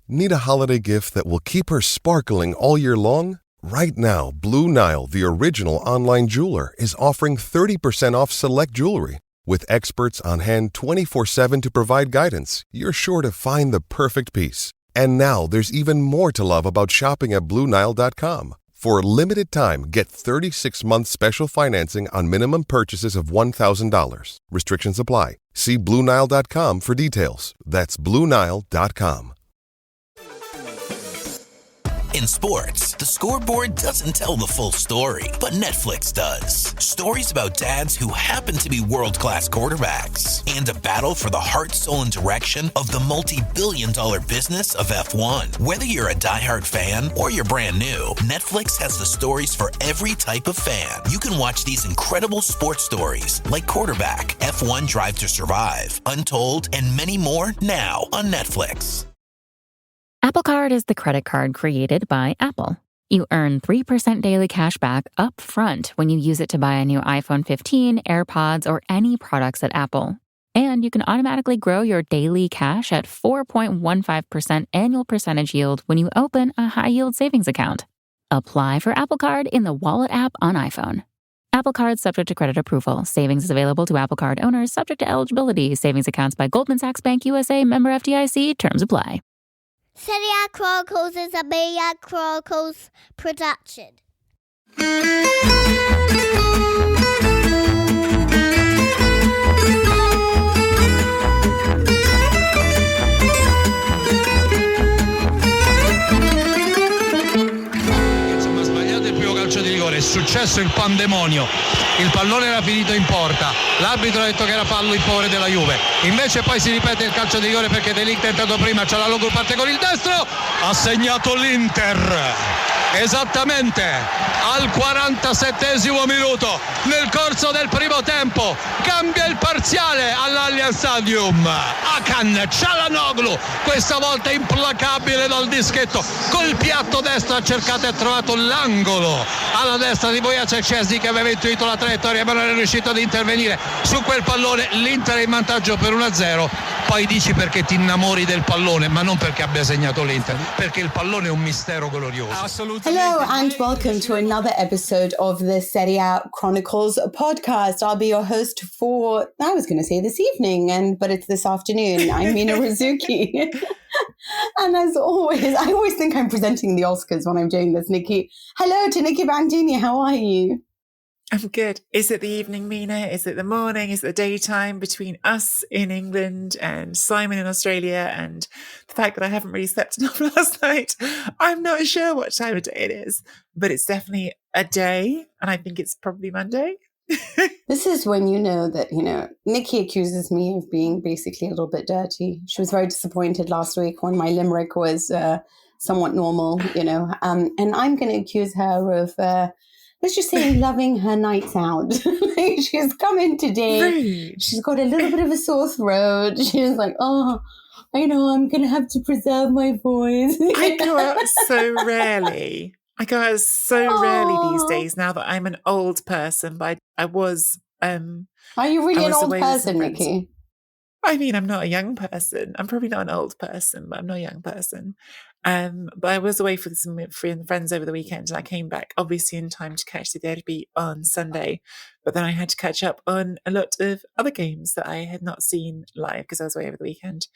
Need a holiday gift that will keep her sparkling all year long? Right now, Blue Nile, the original online jeweler, is offering 30% off select jewelry. With experts on hand 24/7 to provide guidance, you're sure to find the perfect piece. And now there's even more to love about shopping at BlueNile.com. For a limited time, get 36-month special financing on minimum purchases of $1,000. Restrictions apply. See BlueNile.com for details. That's BlueNile.com. In sports, the scoreboard doesn't tell the full story, but Netflix does. Stories about dads who happen to be world-class quarterbacks and a battle for the heart, soul, and direction of the multi-billion-dollar business of F1. Whether you're a diehard fan or you're brand new, Netflix has the stories for every type of fan. You can watch these incredible sports stories like Quarterback, F1 Drive to Survive, Untold, and many more now on Netflix. Apple Card is the credit card created by Apple. You earn 3% daily cash back up front when you use it to buy a new iPhone 15, AirPods, or any products at Apple. And you can automatically grow your daily cash at 4.15% annual percentage yield when you open a high-yield savings account. Apply for Apple Card in the Wallet app on iPhone. Apple Card subject to credit approval. Savings is available to Apple Card owners subject to eligibility. Savings accounts by Goldman Sachs Bank USA, member FDIC. Terms apply. Serie Chronicles is a Media Chronicles production. Insomma, sbagliato il primo calcio di rigore, è successo il pandemonio. Il pallone era finito in porta, l'arbitro ha detto che era fallo in favore della Juve, invece poi si ripete il calcio di rigore perché De Ligt è entrato prima, c'è la Logur, parte con il destro, ha segnato l'Inter, esattamente al 47esimo minuto, nel corso del primo tempo, cambia il parziale all'Allianz Stadium, Hakan Çalhanoğlu, questa volta implacabile dal dischetto, col piatto destro ha cercato e trovato l'angolo alla destra di Wojciech Szczesny che aveva intuito la traiettoria ma non è riuscito ad intervenire su quel pallone. L'Inter è in vantaggio per 1-0. Poi dici perché ti innamori del pallone, ma non perché abbia segnato l'Inter, perché il pallone è un mistero glorioso. Hello and welcome to another episode of the Serie Chronicles podcast. I'll be your host for, I was going to say this evening, but it's this afternoon. I'm Mina Rizuki. And as always, I always think I'm presenting the Oscars when I'm doing this, Nikki. Hello to Nikki Bandini. How are you? I'm good. Is it the evening, Mina? Is it the morning? Is it the daytime between us in England and Simon in Australia and the fact that I haven't really slept enough last night? I'm not sure what time of day it is, but it's definitely a day, and I think it's probably Monday. This is when you know that, Nikki accuses me of being basically a little bit dirty. She was very disappointed last week when my limerick was somewhat normal, and I'm going to accuse her of... let's just say loving her nights out. She's come in today. Rude. She's got a little bit of a sore throat. She's like, oh, I know I'm going to have to preserve my voice. I go out so rarely. Rarely these days now that I'm an old person. But I was... Are you really an old person, Nikki? I mean, I'm not a young person. I'm probably not an old person, but I'm not a young person. But I was away for some friends over the weekend, and I came back obviously in time to catch the derby on Sunday. But then I had to catch up on a lot of other games that I had not seen live because I was away over the weekend.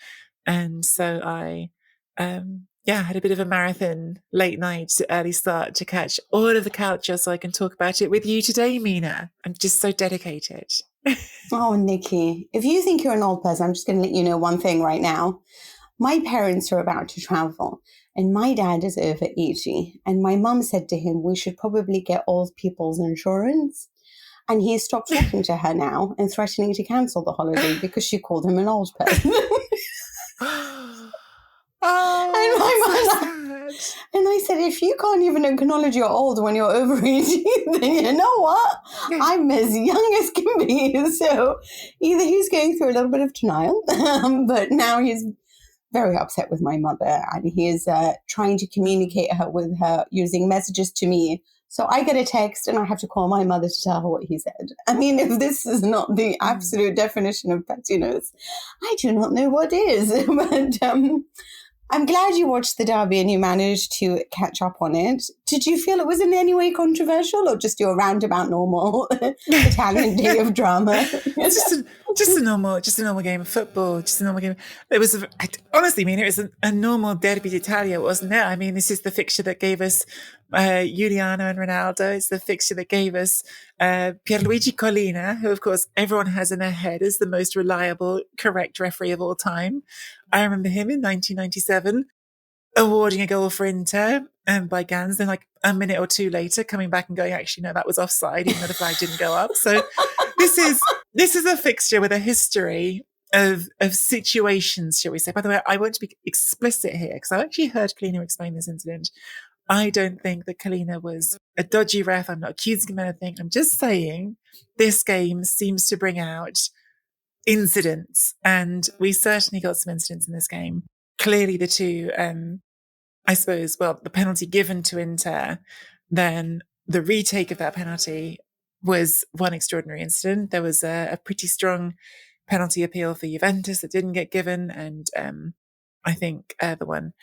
And so I, had a bit of a marathon, late night, early start to catch all of the culture so I can talk about it with you today, Mina. I'm just so dedicated. Oh, Nikki, if you think you're an old person, I'm just going to let you know one thing right now. My parents are about to travel and my dad is over 80. And my mum said to him, we should probably get old people's insurance. And he stopped talking to her now and threatening to cancel the holiday because she called him an old person. And I said, if you can't even acknowledge you're old when you're over 80, then you know what? I'm as young as can be. So either he's going through a little bit of denial, but now he's very upset with my mother and he is trying to communicate with her using messages to me. So I get a text and I have to call my mother to tell her what he said. I mean, if this is not the absolute definition of pettiness, I do not know what is. But I'm glad you watched the derby and you managed to catch up on it. Did you feel it was in any way controversial or just your roundabout normal Italian day of drama? just a normal game of football, just a normal game. It was honestly, it was a normal derby d'Italia, wasn't it? I mean, this is the fixture that gave us Giuliano and Ronaldo. It's the fixture that gave us Pierluigi Collina, who of course everyone has in their head as the most reliable, correct referee of all time. I remember him in 1997 awarding a goal for Inter by Gans, then like a minute or two later coming back and going, actually, no, that was offside, even though the flag didn't go up. So this is a fixture with a history of situations, shall we say. By the way, I want to be explicit here because I actually heard Collina explain this incident. I don't think that Collina was a dodgy ref. I'm not accusing him of anything. I'm just saying this game seems to bring out incidents, and we certainly got some incidents in this game. Clearly the two, I suppose, the penalty given to Inter, then the retake of that penalty was one extraordinary incident. There was a pretty strong penalty appeal for Juventus that didn't get given, and I think the one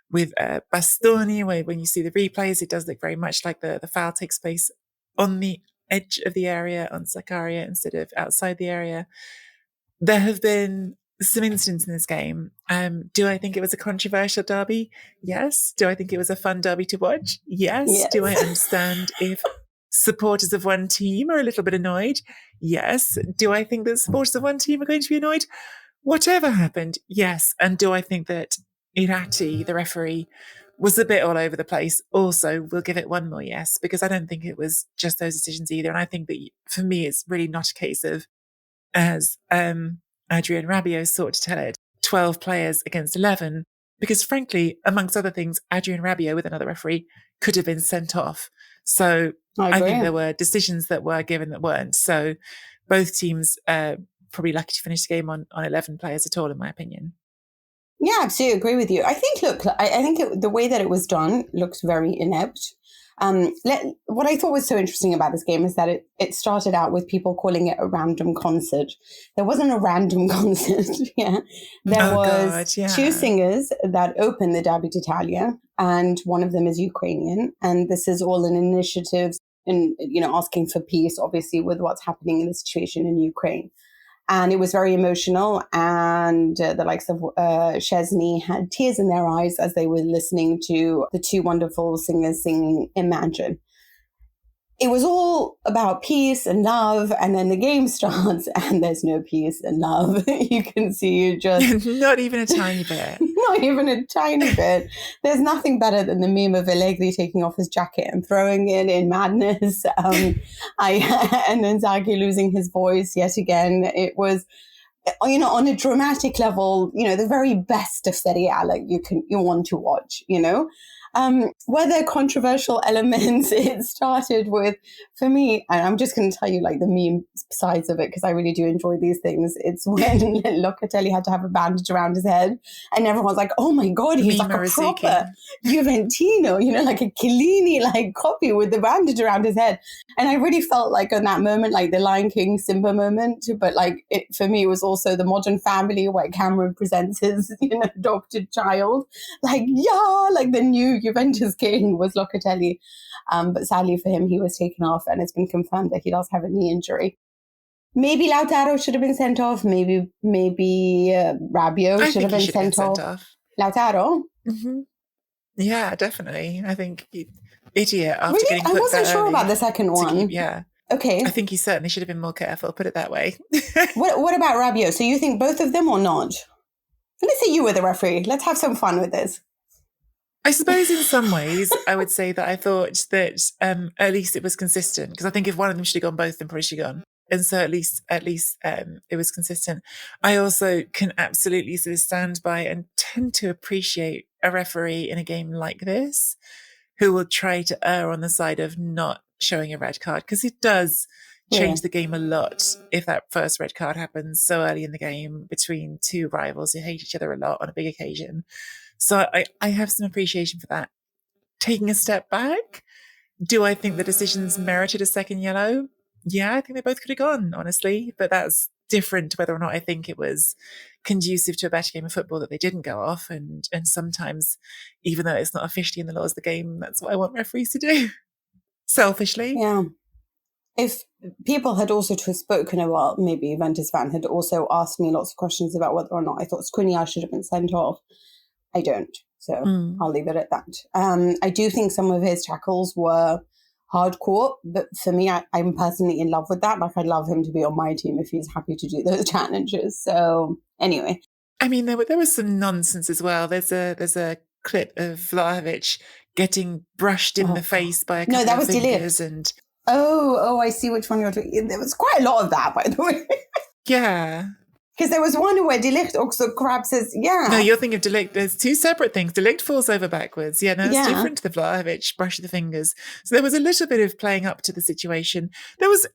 with Bastoni, where when you see the replays, it does look very much like the foul takes place on the edge of the area on Zakaria instead of outside the area. There have been some incidents in this game. Do I think it was a controversial derby? Yes. Do I think it was a fun derby to watch? Yes. Do I understand if supporters of one team are a little bit annoyed? Yes. Do I think that supporters of one team are going to be annoyed? Whatever happened, yes. And do I think that Irati, the referee, was a bit all over the place? Also, we'll give it one more yes, because I don't think it was just those decisions either. And I think that for me, it's really not a case of, as Adrian Rabiot sought to tell it, 12 players against 11, because frankly, amongst other things, Adrian Rabiot with another referee could have been sent off. So I think there were decisions that were given that weren't. So both teams probably lucky to finish the game on 11 players at all, in my opinion. Yeah, I absolutely agree with you. I think, the way that it was done looks very inept. What I thought was so interesting about this game is that it started out with people calling it a random concert. There wasn't a random concert. There was two singers that opened the Derby d'Italia, and one of them is Ukrainian. And this is all an initiative in, asking for peace, obviously, with what's happening in the situation in Ukraine. And it was very emotional, and the likes of Chesney had tears in their eyes as they were listening to the two wonderful singers singing Imagine. It was all about peace and love, and then the game starts and there's no peace and love. You can see just... Not even a tiny bit. Not even a tiny bit. There's nothing better than the meme of Allegri taking off his jacket and throwing it in madness. And Inzaghi losing his voice yet again. It was, on a dramatic level, the very best of Serie A you want to watch, Were there controversial elements? It started with, for me, and I'm just going to tell you the meme sides of it because I really do enjoy these things. It's when Locatelli had to have a bandage around his head and everyone's like, oh my God, he's like a proper Juventino, like a Chiellini copy with the bandage around his head. And I really felt in that moment, the Lion King Simba moment, but for me, it was also the Modern Family where Cameron presents his, adopted child. The new Juventus king was Locatelli. But sadly for him, he was taken off, and it's been confirmed that he does have a knee injury. Maybe Lautaro should have been sent off. Maybe Rabiot should have been sent off. Lautaro? Mm-hmm. Yeah, definitely. I think idiot after really? getting put I wasn't sure about the second one. Okay. I think he certainly should have been more careful, put it that way. What about Rabiot? So you think both of them or not? Let's say you were the referee. Let's have some fun with this. I suppose in some ways, I would say that I thought that at least it was consistent, because I think if one of them should have gone, both of them probably should have gone. And so at least it was consistent. I also can absolutely sort of stand by and tend to appreciate a referee in a game like this who will try to err on the side of not showing a red card, because it does change the game a lot if that first red card happens so early in the game between two rivals who hate each other a lot on a big occasion. So I have some appreciation for that. Taking a step back, do I think the decisions merited a second yellow? Yeah, I think they both could have gone, honestly. But that's different to whether or not I think it was conducive to a better game of football that they didn't go off. And sometimes, even though it's not officially in the laws of the game, that's what I want referees to do, selfishly. Yeah. If people had also spoken about, maybe Juventus fan had also asked me lots of questions about whether or not I thought Skriniar should have been sent off, I don't. So I'll leave it at that. I do think some of his tackles were hardcore, but for me, I'm personally in love with that. Like, I'd love him to be on my team if he's happy to do those challenges. So anyway. I mean, there was some nonsense as well. There's a clip of Vlahovic getting brushed in the face by a couple of fingers. And I see which one you're talking. There was quite a lot of that, by the way. Yeah. Because there was one where De Ligt also grabs his, No, you're thinking of De Ligt. There's two separate things. De Ligt falls over backwards. Yeah, no, it's different to the Vlahovic brush of the fingers. So there was a little bit of playing up to the situation. There was,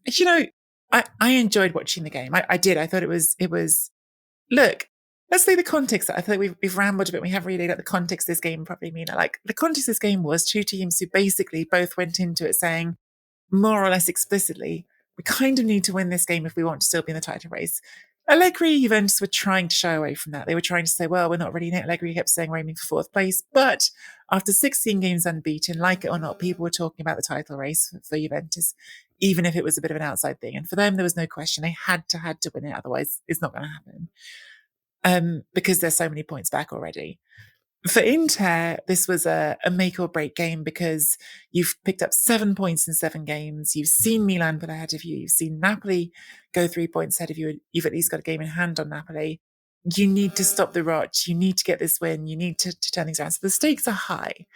I enjoyed watching the game. I did. I thought it was, look, let's say the context. I feel like we've rambled a bit. We haven't really got the context of this game properly, Mina. Like, the context of this game was two teams who basically both went into it saying, more or less explicitly, we kind of need to win this game if we want to still be in the title race. Allegri, Juventus were trying to shy away from that. They were trying to say, well, we're not really in it. Allegri kept saying we're aiming for fourth place. But after 16 games unbeaten, like it or not, people were talking about the title race for Juventus, even if it was a bit of an outside thing. And for them, there was no question. They had to win it. Otherwise, it's not going to happen because there's so many points back already. For Inter, this was a make or break game because you've picked up 7 points in 7 games. You've seen Milan put ahead of you. You've seen Napoli go 3 points ahead of you. You've at least got a game in hand on Napoli. You need to stop the rot. You need to get this win. You need to turn things around. So the stakes are high.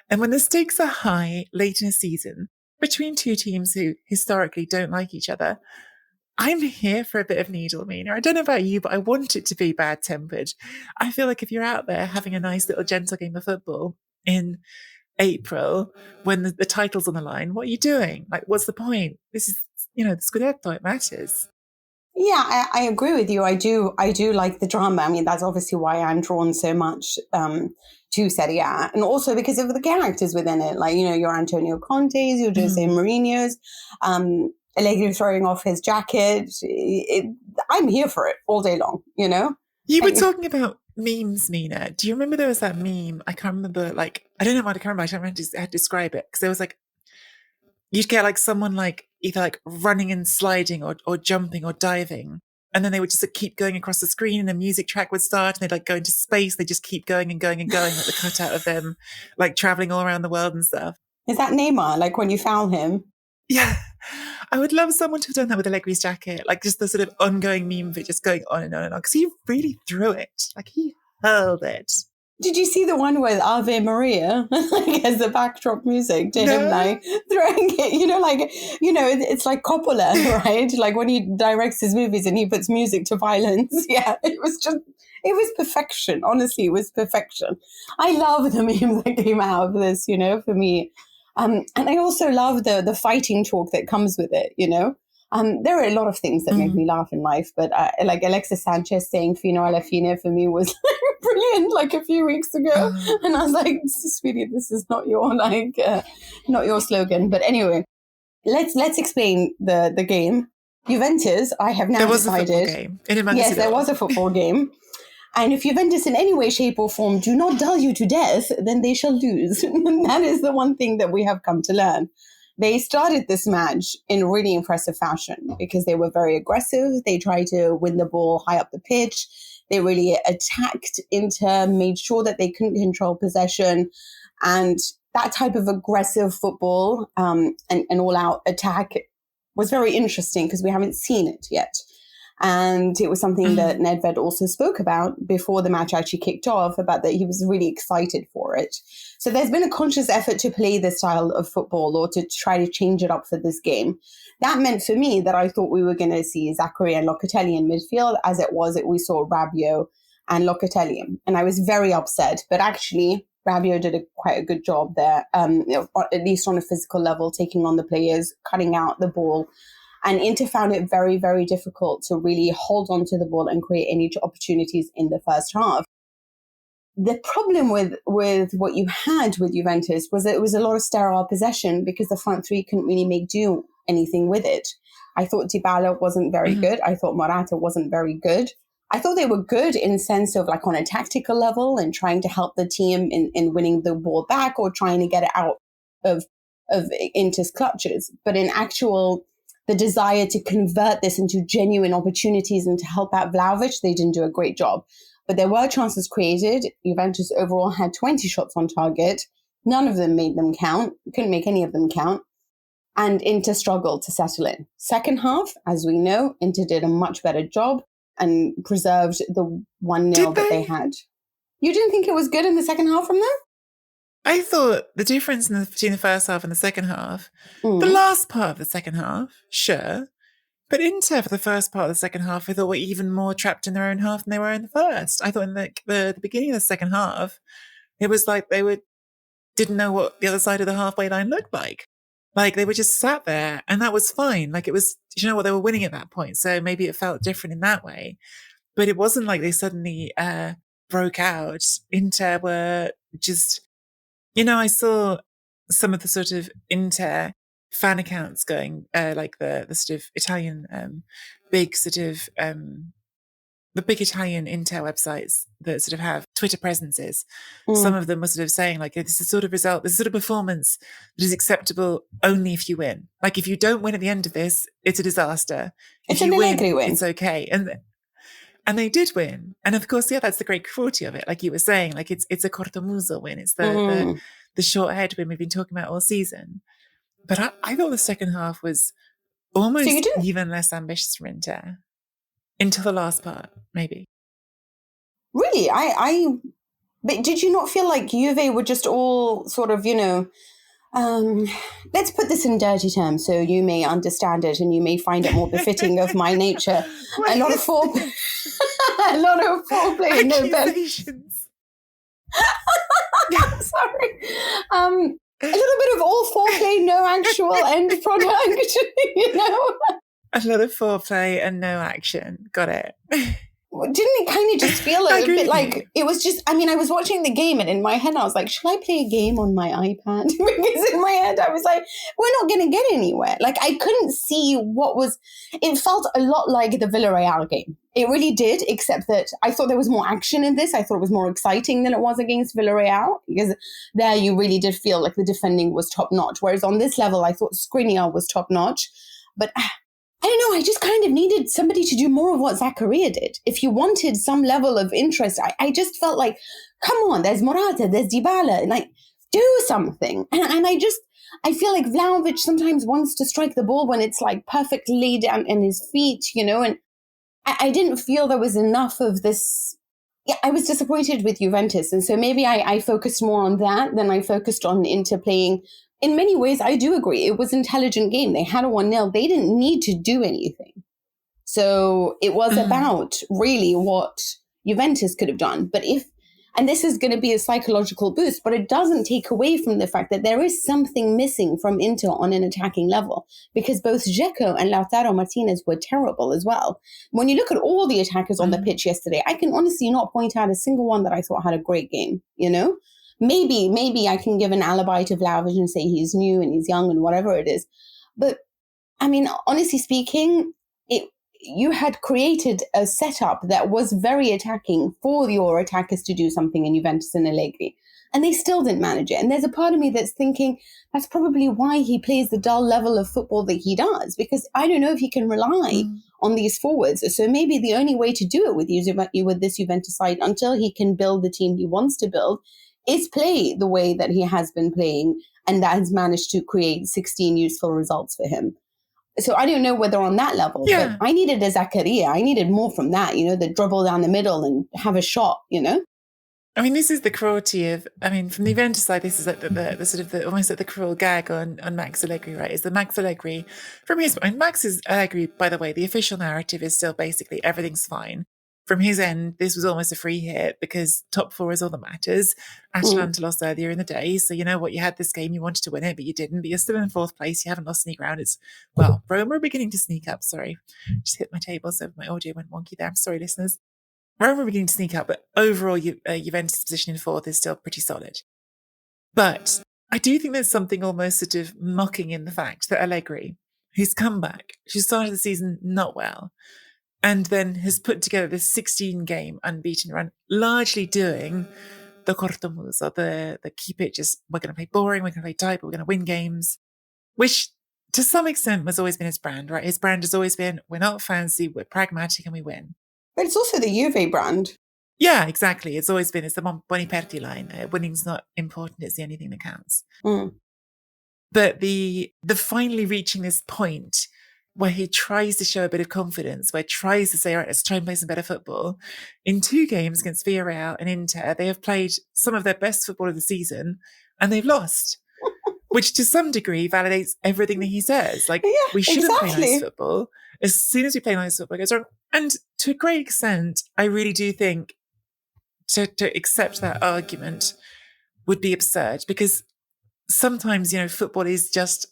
And when the stakes are high late in a season between two teams who historically don't like each other, I'm here for a bit of needle, Mina. I don't know about you, but I want it to be bad-tempered. I feel like if you're out there having a nice little gentle game of football in April when the title's on the line, what are you doing? Like, what's the point? This is, the Scudetto, it matters. Yeah, I agree with you. I do like the drama. I mean, that's obviously why I'm drawn so much to Serie A. And also because of the characters within it. Like, your Antonio Conte's, your José Mourinho's, Allegri throwing off his jacket. I'm here for it all day long, You were talking about memes, Mina. Do you remember there was that meme? I can't remember, I don't know what I can't remember. I don't remember how to describe it. Because there was you'd get someone either running and sliding or jumping or diving. And then they would just keep going across the screen and the music track would start and they'd go into space. They just keep going and going and going, like the cutout of them, traveling all around the world and stuff. Is that Neymar, when you found him? Yeah. I would love someone to have done that with Allegri's jacket, just the sort of ongoing meme of it just going on and on and on. Because he really threw it. He hurled it. Did you see the one with Ave Maria, as the backdrop music to him, throwing it, it's like Coppola, right? When he directs his movies and he puts music to violence. Yeah, it was perfection. Honestly, it was perfection. I love the meme that came out of this, for me. And I also love the fighting talk that comes with it, There are a lot of things that make me laugh in life, but Alexis Sanchez saying fino alla fine for me was brilliant, a few weeks ago. And I was like, sweetie, this is not your not your slogan. But anyway, let's explain the game. Juventus, I have now decided. There was a football game. Yes, there was a football game. And if Juventus in any way, shape or form do not dull you to death, then they shall lose. That is the one thing that we have come to learn. They started this match in really impressive fashion because they were very aggressive. They tried to win the ball high up the pitch. They really attacked Inter, made sure that they couldn't control possession. And that type of aggressive football and all-out attack was very interesting because we haven't seen it yet. And it was something that Nedved also spoke about before the match actually kicked off, about that he was really excited for it. So there's been a conscious effort to play this style of football or to try to change it up for this game. That meant for me that I thought we were going to see Zachary and Locatelli in midfield. As it was, we saw Rabiot and Locatelli. And I was very upset. But actually, Rabiot did quite a good job there, at least on a physical level, taking on the players, cutting out the ball. And Inter found it very, very difficult to really hold on to the ball and create any opportunities in the first half. The problem with what you had with Juventus was that it was a lot of sterile possession because the front three couldn't really do anything with it. I thought Dybala wasn't very good. I thought Morata wasn't very good. I thought they were good in sense of like on a tactical level and trying to help the team in winning the ball back or trying to get it out of Inter's clutches. But in actual, the desire to convert this into genuine opportunities and to help out Vlahovic, they didn't do a great job. But there were chances created. Juventus overall had 20 shots on target. None of them made them count. Couldn't make any of them count. And Inter struggled to settle in. Second half, as we know, Inter did a much better job and preserved the 1-0 that they had. You didn't think it was good in the second half from them? I thought the difference between the first half and the second half, the last part of the second half, sure. But Inter, for the first part of the second half, I thought were even more trapped in their own half than they were in the first. I thought in the beginning of the second half, it was like they didn't know what the other side of the halfway line looked like. Like they were just sat there and that was fine. Like it was, you know what, they were winning at that point. So maybe it felt different in that way. But it wasn't like they suddenly broke out. Inter were just, I saw some of the sort of Inter fan accounts going, like the sort of Italian, big sort of, the big Italian Inter websites that sort of have Twitter presences. Some of them were sort of saying like, this is the sort of result, this sort of performance that is acceptable only if you win. Like if you don't win at the end of this, it's a disaster. If you win, it's okay. And they did win. And of course, yeah, that's the great cruelty of it. Like you were saying, like it's a cortomuso win. It's the short head win we've been talking about all season. But I thought the second half was almost even less ambitious for Inter. Until the last part, maybe. Really? But did you not feel like Juve were just all sort of, let's put this in dirty terms so you may understand it and you may find it more befitting of my nature. A lot of foreplay. Accusations. I'm sorry. A little bit of all foreplay, no actual end product, A lot of foreplay and no action. Got it. Didn't it kind of just feel a bit like it was just, I was watching the game and in my head I was like, shall I play a game on my iPad? Because in my head I was like, we're not going to get anywhere. Like I couldn't see it felt a lot like the Villarreal game. It really did, except that I thought there was more action in this. I thought it was more exciting than it was against Villarreal because there you really did feel like the defending was top notch. Whereas on this level, I thought Skriniar was top notch. But I don't know, I just kind of needed somebody to do more of what Zakaria did. If you wanted some level of interest, I just felt like, come on, there's Morata, there's Dybala, like, do something. And I feel like Vlahovic sometimes wants to strike the ball when it's like perfectly laid down in his feet, and I didn't feel there was enough of this. Yeah, I was disappointed with Juventus. And so maybe I focused more on that than I focused on Inter playing. In many ways, I do agree. It was an intelligent game. They had a 1-0. They didn't need to do anything. So it was about really what Juventus could have done. And this is going to be a psychological boost, but it doesn't take away from the fact that there is something missing from Inter on an attacking level, because both Dzeko and Lautaro Martinez were terrible as well. When you look at all the attackers on the pitch yesterday, I can honestly not point out a single one that I thought had a great game, Maybe I can give an alibi to Vlahovic and say he's new and he's young and whatever it is. But, honestly speaking, you had created a setup that was very attacking for your attackers to do something in Juventus and Allegri. And they still didn't manage it. And there's a part of me that's thinking that's probably why he plays the dull level of football that he does, because I don't know if he can rely on these forwards. So maybe the only way to do it with this Juventus side until he can build the team he wants to build is play the way that he has been playing, and that has managed to create 16 useful results for him. So I don't know whether on that level, but I needed a Zakaria. I needed more from that, the dribble down the middle and have a shot, This is the cruelty of, from the Juventus side, this is like the sort of almost like the cruel gag on Max Allegri, right? Is that Max Allegri, from his point, Allegri, by the way, the official narrative is still basically everything's fine. From his end, this was almost a free hit because top four is all that matters. Atalanta lost earlier in the day. So you know what? You had this game, you wanted to win it, but you didn't. But you're still in fourth place. You haven't lost any ground. Roma are beginning to sneak up. Sorry. Just hit my table, so my audio went wonky there. I'm sorry, listeners. Roma are beginning to sneak up, but overall, Juventus' position in fourth is still pretty solid. But I do think there's something almost sort of mocking in the fact that Allegri, who's come back, who started the season not well, and then has put together this 16-game unbeaten run, largely doing the cortomuso, the keep it just, we're going to play boring, we're going to play tight, but we're going to win games, which to some extent has always been his brand, right? His brand has always been, we're not fancy, we're pragmatic, and we win. But it's also the Juve brand. Yeah, exactly. It's always been, it's the Boniperti line. Winning's not important, it's the only thing that counts. But the finally reaching this point where he tries to show a bit of confidence, where he tries to say, all right, let's try and play some better football. In 2 games against Villarreal and Inter, they have played some of their best football of the season and they've lost, which to some degree validates everything that he says. Like, we shouldn't play nice football. As soon as we play nice football, it goes wrong. And to a great extent, I really do think to accept that argument would be absurd, because sometimes, football is just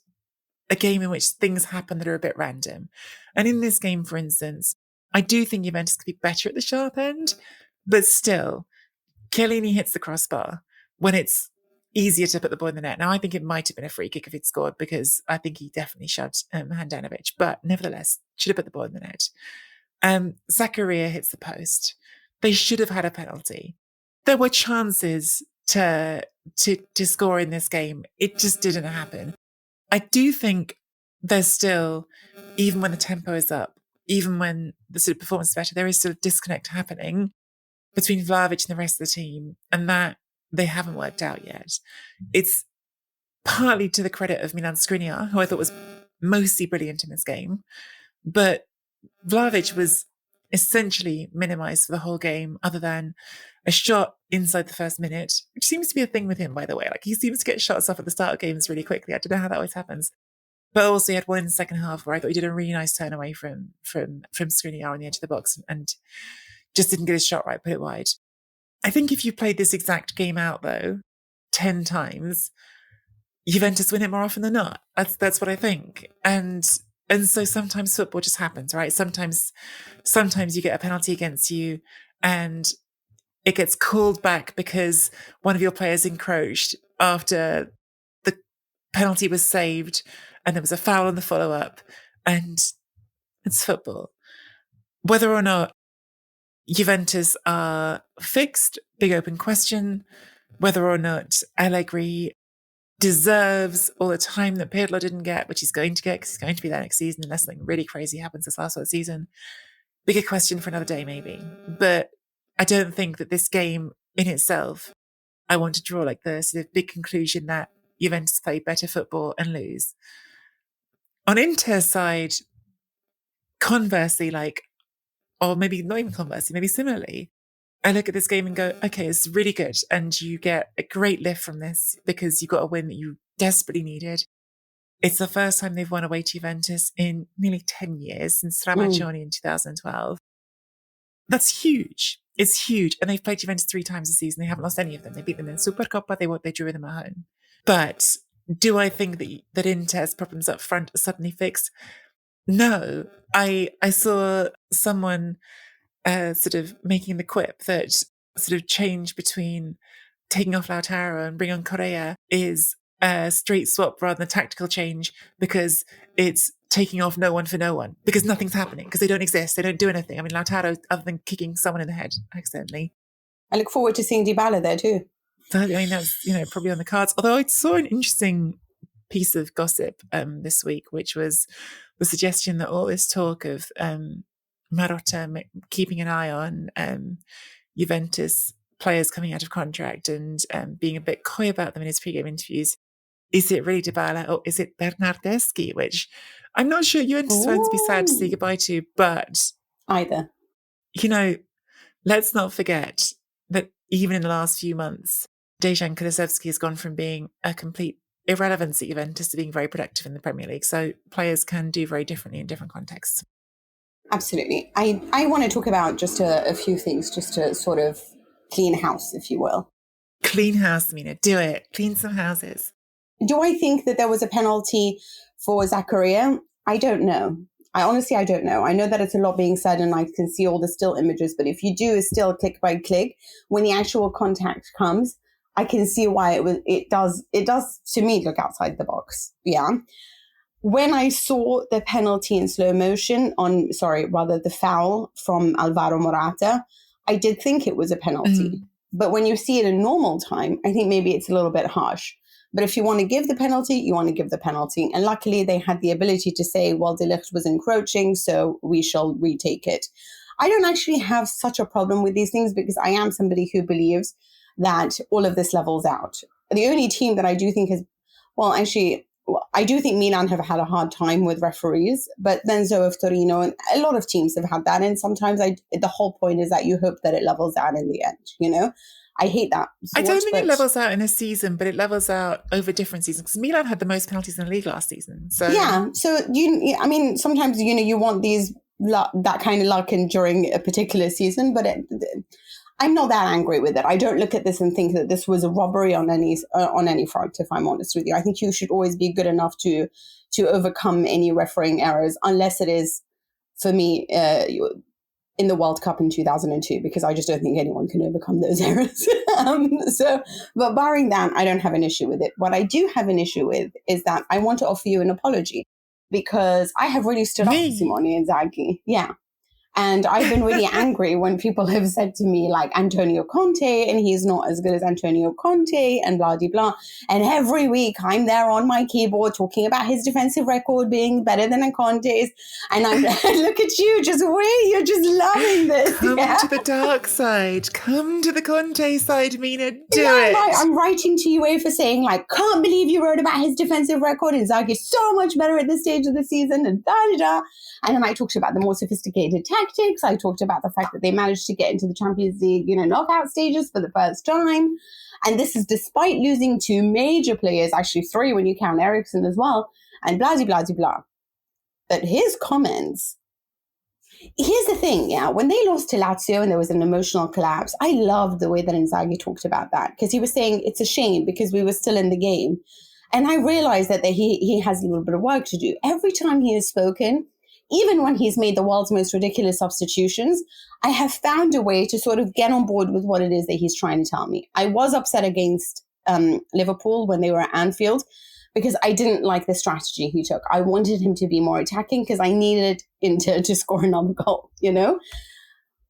a game in which things happen that are a bit random. And in this game, for instance, I do think Juventus could be better at the sharp end, but still, Chiellini hits the crossbar when it's easier to put the ball in the net. Now, I think it might have been a free kick if he'd scored, because I think he definitely shoved Handanovic, but nevertheless, should have put the ball in the net. Zakaria hits the post. They should have had a penalty. There were chances to score in this game. It just didn't happen. I do think there's still, even when the tempo is up, even when the sort of performance is better, there is still a disconnect happening between Vlahovic and the rest of the team, and that they haven't worked out yet. It's partly to the credit of Milan Skriniar, who I thought was mostly brilliant in this game, but Vlahovic was essentially minimised for the whole game, other than a shot inside the first minute, which seems to be a thing with him, by the way. Like, he seems to get shots off at the start of games really quickly. I don't know how that always happens. But also he had one in the second half where I thought he did a really nice turn away from Skriniar on the edge of the box and just didn't get his shot right, put it wide. I think if you played this exact game out, though, 10 times, Juventus win it more often than not. That's what I think. And so sometimes football just happens, right? Sometimes you get a penalty against you and it gets called back because one of your players encroached after the penalty was saved and there was a foul on the follow-up, and it's football. Whether or not Juventus are fixed, big open question. Whether or not Allegri deserves all the time that Pirlo didn't get, which he's going to get because he's going to be there next season unless something really crazy happens this last season. Bigger question for another day, maybe. But I don't think that this game in itself, I want to draw like the sort of big conclusion that Juventus play better football and lose. On Inter's side, conversely, or maybe not even conversely, maybe similarly, I look at this game and go, okay, it's really good. And you get a great lift from this because you got a win that you desperately needed. It's the first time they've won away to Juventus in nearly 10 years, since Stramaccioni in 2012. That's huge. It's huge. And they've played Juventus 3 times this season. They haven't lost any of them. They beat them in Supercoppa. They drew them at home. But do I think that Inter's problems up front are suddenly fixed? No. I saw someone sort of making the quip that sort of change between taking off Lautaro and bringing on Correa is a straight swap rather than a tactical change, because it's taking off no one for no one, because nothing's happening, because they don't exist. They don't do anything. I mean, Lautaro, other than kicking someone in the head accidentally. I look forward to seeing Dybala there too. So, I mean, that's, probably on the cards. Although I saw an interesting piece of gossip this week, which was the suggestion that all this talk of Marotta keeping an eye on Juventus players coming out of contract and being a bit coy about them in his pre-game interviews, is it really Dybala or is it Bernardeschi? Which I'm not sure Juventus fans would be sad to say goodbye to, but either. Let's not forget that even in the last few months, Dejan Kulusevski has gone from being a complete irrelevance at Juventus to being very productive in the Premier League. So players can do very differently in different contexts. Absolutely. I want to talk about just a few things, just to sort of clean house, if you will. Clean house, Mina. Do it. Clean some houses. Do I think that there was a penalty for Zakaria? I don't know. I don't know. I know that it's a lot being said and I can see all the still images, but if you do a still click by click, when the actual contact comes, I can see why it does to me look outside the box. Yeah. when I saw the penalty in slow motion the foul from Alvaro Morata, I did think it was a penalty. But when you see it in normal time, I think maybe it's a little bit harsh. But if you want to give the penalty, you want to give the penalty. And luckily, they had the ability to say, well, De Ligt was encroaching, so we shall retake it. I don't actually have such a problem with these things because I am somebody who believes that all of this levels out. The only team that I do think I do think Milan have had a hard time with referees, but then so have Torino, and a lot of teams have had that. And sometimes the whole point is that you hope that it levels out in the end, you know? I hate that. I don't think it levels out in a season, but it levels out over different seasons because Milan had the most penalties in the league last season. So yeah, so sometimes you want that kind of luck in during a particular season, but I'm not that angry with it. I don't look at this and think that this was a robbery on any front, if I'm honest with you. I think you should always be good enough to overcome any refereeing errors, unless it is, for me, in the World Cup in 2002, because I just don't think anyone can overcome those errors. But barring that, I don't have an issue with it. What I do have an issue with is that I want to offer you an apology because I have really stood up for Simone Inzaghi. Yeah. And I've been really angry when people have said to me, like, Antonio Conte, and he's not as good as Antonio Conte, and blah, blah, blah. And every week I'm there on my keyboard talking about his defensive record being better than Conte's. And I look at you, you're just loving this. Come to the dark side. Come to the Conte side, Mina. Do it. Like, I'm writing to UEFA saying, like, can't believe you wrote about his defensive record. Inzaghi's so much better at this stage of the season, and da, da, da. And then I talked about the more sophisticated tactics. I talked about the fact that they managed to get into the Champions League, knockout stages for the first time. And this is despite losing two major players, actually three when you count Eriksen as well, and blah, blah, blah, blah. But his comments, here's the thing, when they lost to Lazio and there was an emotional collapse, I loved the way that Inzaghi talked about that because he was saying it's a shame because we were still in the game. And I realized that he has a little bit of work to do. Every time he has spoken, even when he's made the world's most ridiculous substitutions, I have found a way to sort of get on board with what it is that he's trying to tell me. I was upset against Liverpool when they were at Anfield because I didn't like the strategy he took. I wanted him to be more attacking because I needed Inter to score another goal,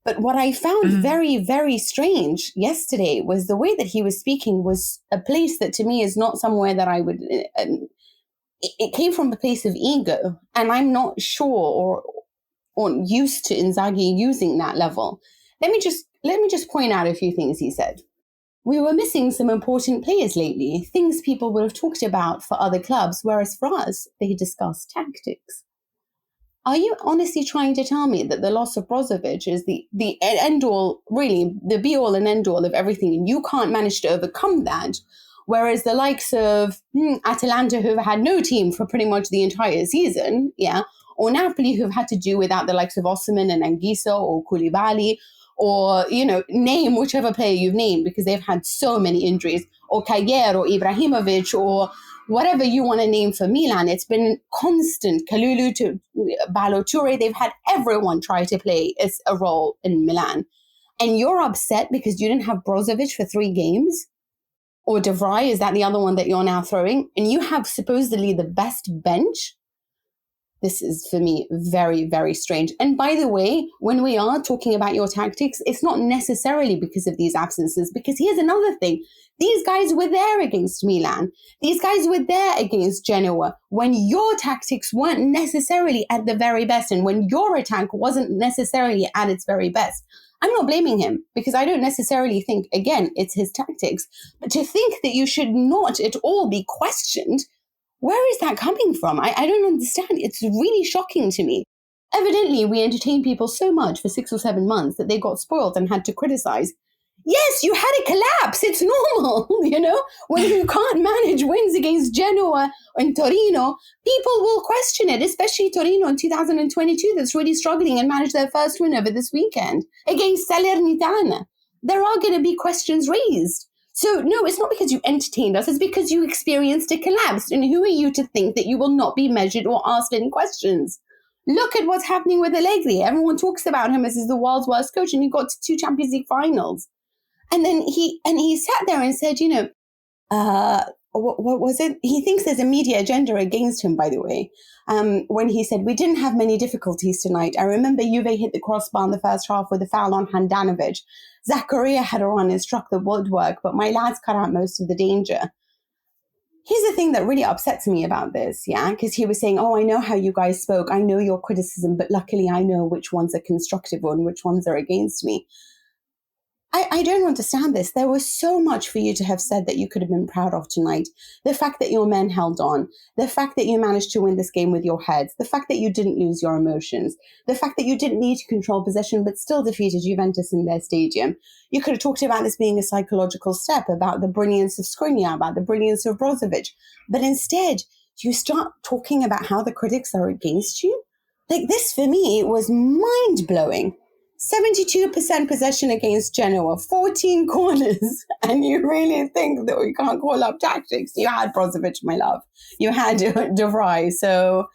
But what I found very, very strange yesterday was the way that he was speaking was a place that to me is not somewhere that I would... It came from a place of ego, and I'm not sure or used to Inzaghi using that level. Let me just point out a few things he said. We were missing some important players lately, things people would have talked about for other clubs, whereas for us, they discussed tactics. Are you honestly trying to tell me that the loss of Brozovic is the end-all, really, the be-all and end-all of everything, and you can't manage to overcome that? Whereas the likes of Atalanta, who've had no team for pretty much the entire season, or Napoli, who've had to do without the likes of Osimhen and Anguissa or Koulibaly, or, name whichever player you've named because they've had so many injuries, or Kayer or Ibrahimovic or whatever you want to name for Milan. It's been constant. Kalulu to Balotelli, they've had everyone try to play a role in Milan. And you're upset because you didn't have Brozovic for 3 games? Or De Vrij, is that the other one that you're now throwing? And you have supposedly the best bench? This is, for me, very, very strange. And by the way, when we are talking about your tactics, it's not necessarily because of these absences, because here's another thing. These guys were there against Milan. These guys were there against Genoa when your tactics weren't necessarily at the very best and when your attack wasn't necessarily at its very best. I'm not blaming him because I don't necessarily think, again, it's his tactics. But to think that you should not at all be questioned, where is that coming from? I don't understand. It's really shocking to me. Evidently, we entertained people so much for 6 or 7 months that they got spoiled and had to criticize. Yes, you had a collapse. It's normal, When you can't manage wins against Genoa and Torino, people will question it, especially Torino in 2022 that's really struggling and managed their first win over this weekend against Salernitana. There are going to be questions raised. So, no, it's not because you entertained us. It's because you experienced a collapse. And who are you to think that you will not be measured or asked any questions? Look at what's happening with Allegri. Everyone talks about him as he's the world's worst coach, and he got to 2 Champions League finals. And then he sat there and said, what was it? He thinks there's a media agenda against him, by the way. When he said, we didn't have many difficulties tonight. I remember Juve hit the crossbar in the first half with a foul on Handanovic. Zakaria had a run and struck the woodwork, but my lads cut out most of the danger. Here's the thing that really upsets me about this, yeah? Because he was saying, oh, I know how you guys spoke. I know your criticism, but luckily I know which ones are constructive and which ones are against me. I don't understand this. There was so much for you to have said that you could have been proud of tonight. The fact that your men held on, the fact that you managed to win this game with your heads, the fact that you didn't lose your emotions, the fact that you didn't need to control possession but still defeated Juventus in their stadium. You could have talked about this being a psychological step, about the brilliance of Skriniar, about the brilliance of Brozovic. But instead, you start talking about how the critics are against you. Like, this, for me, was mind-blowing. 72% possession against Genoa, 14 corners, and you really think that we can't call up tactics? You had Brozovic, my love. You had De Vrij. So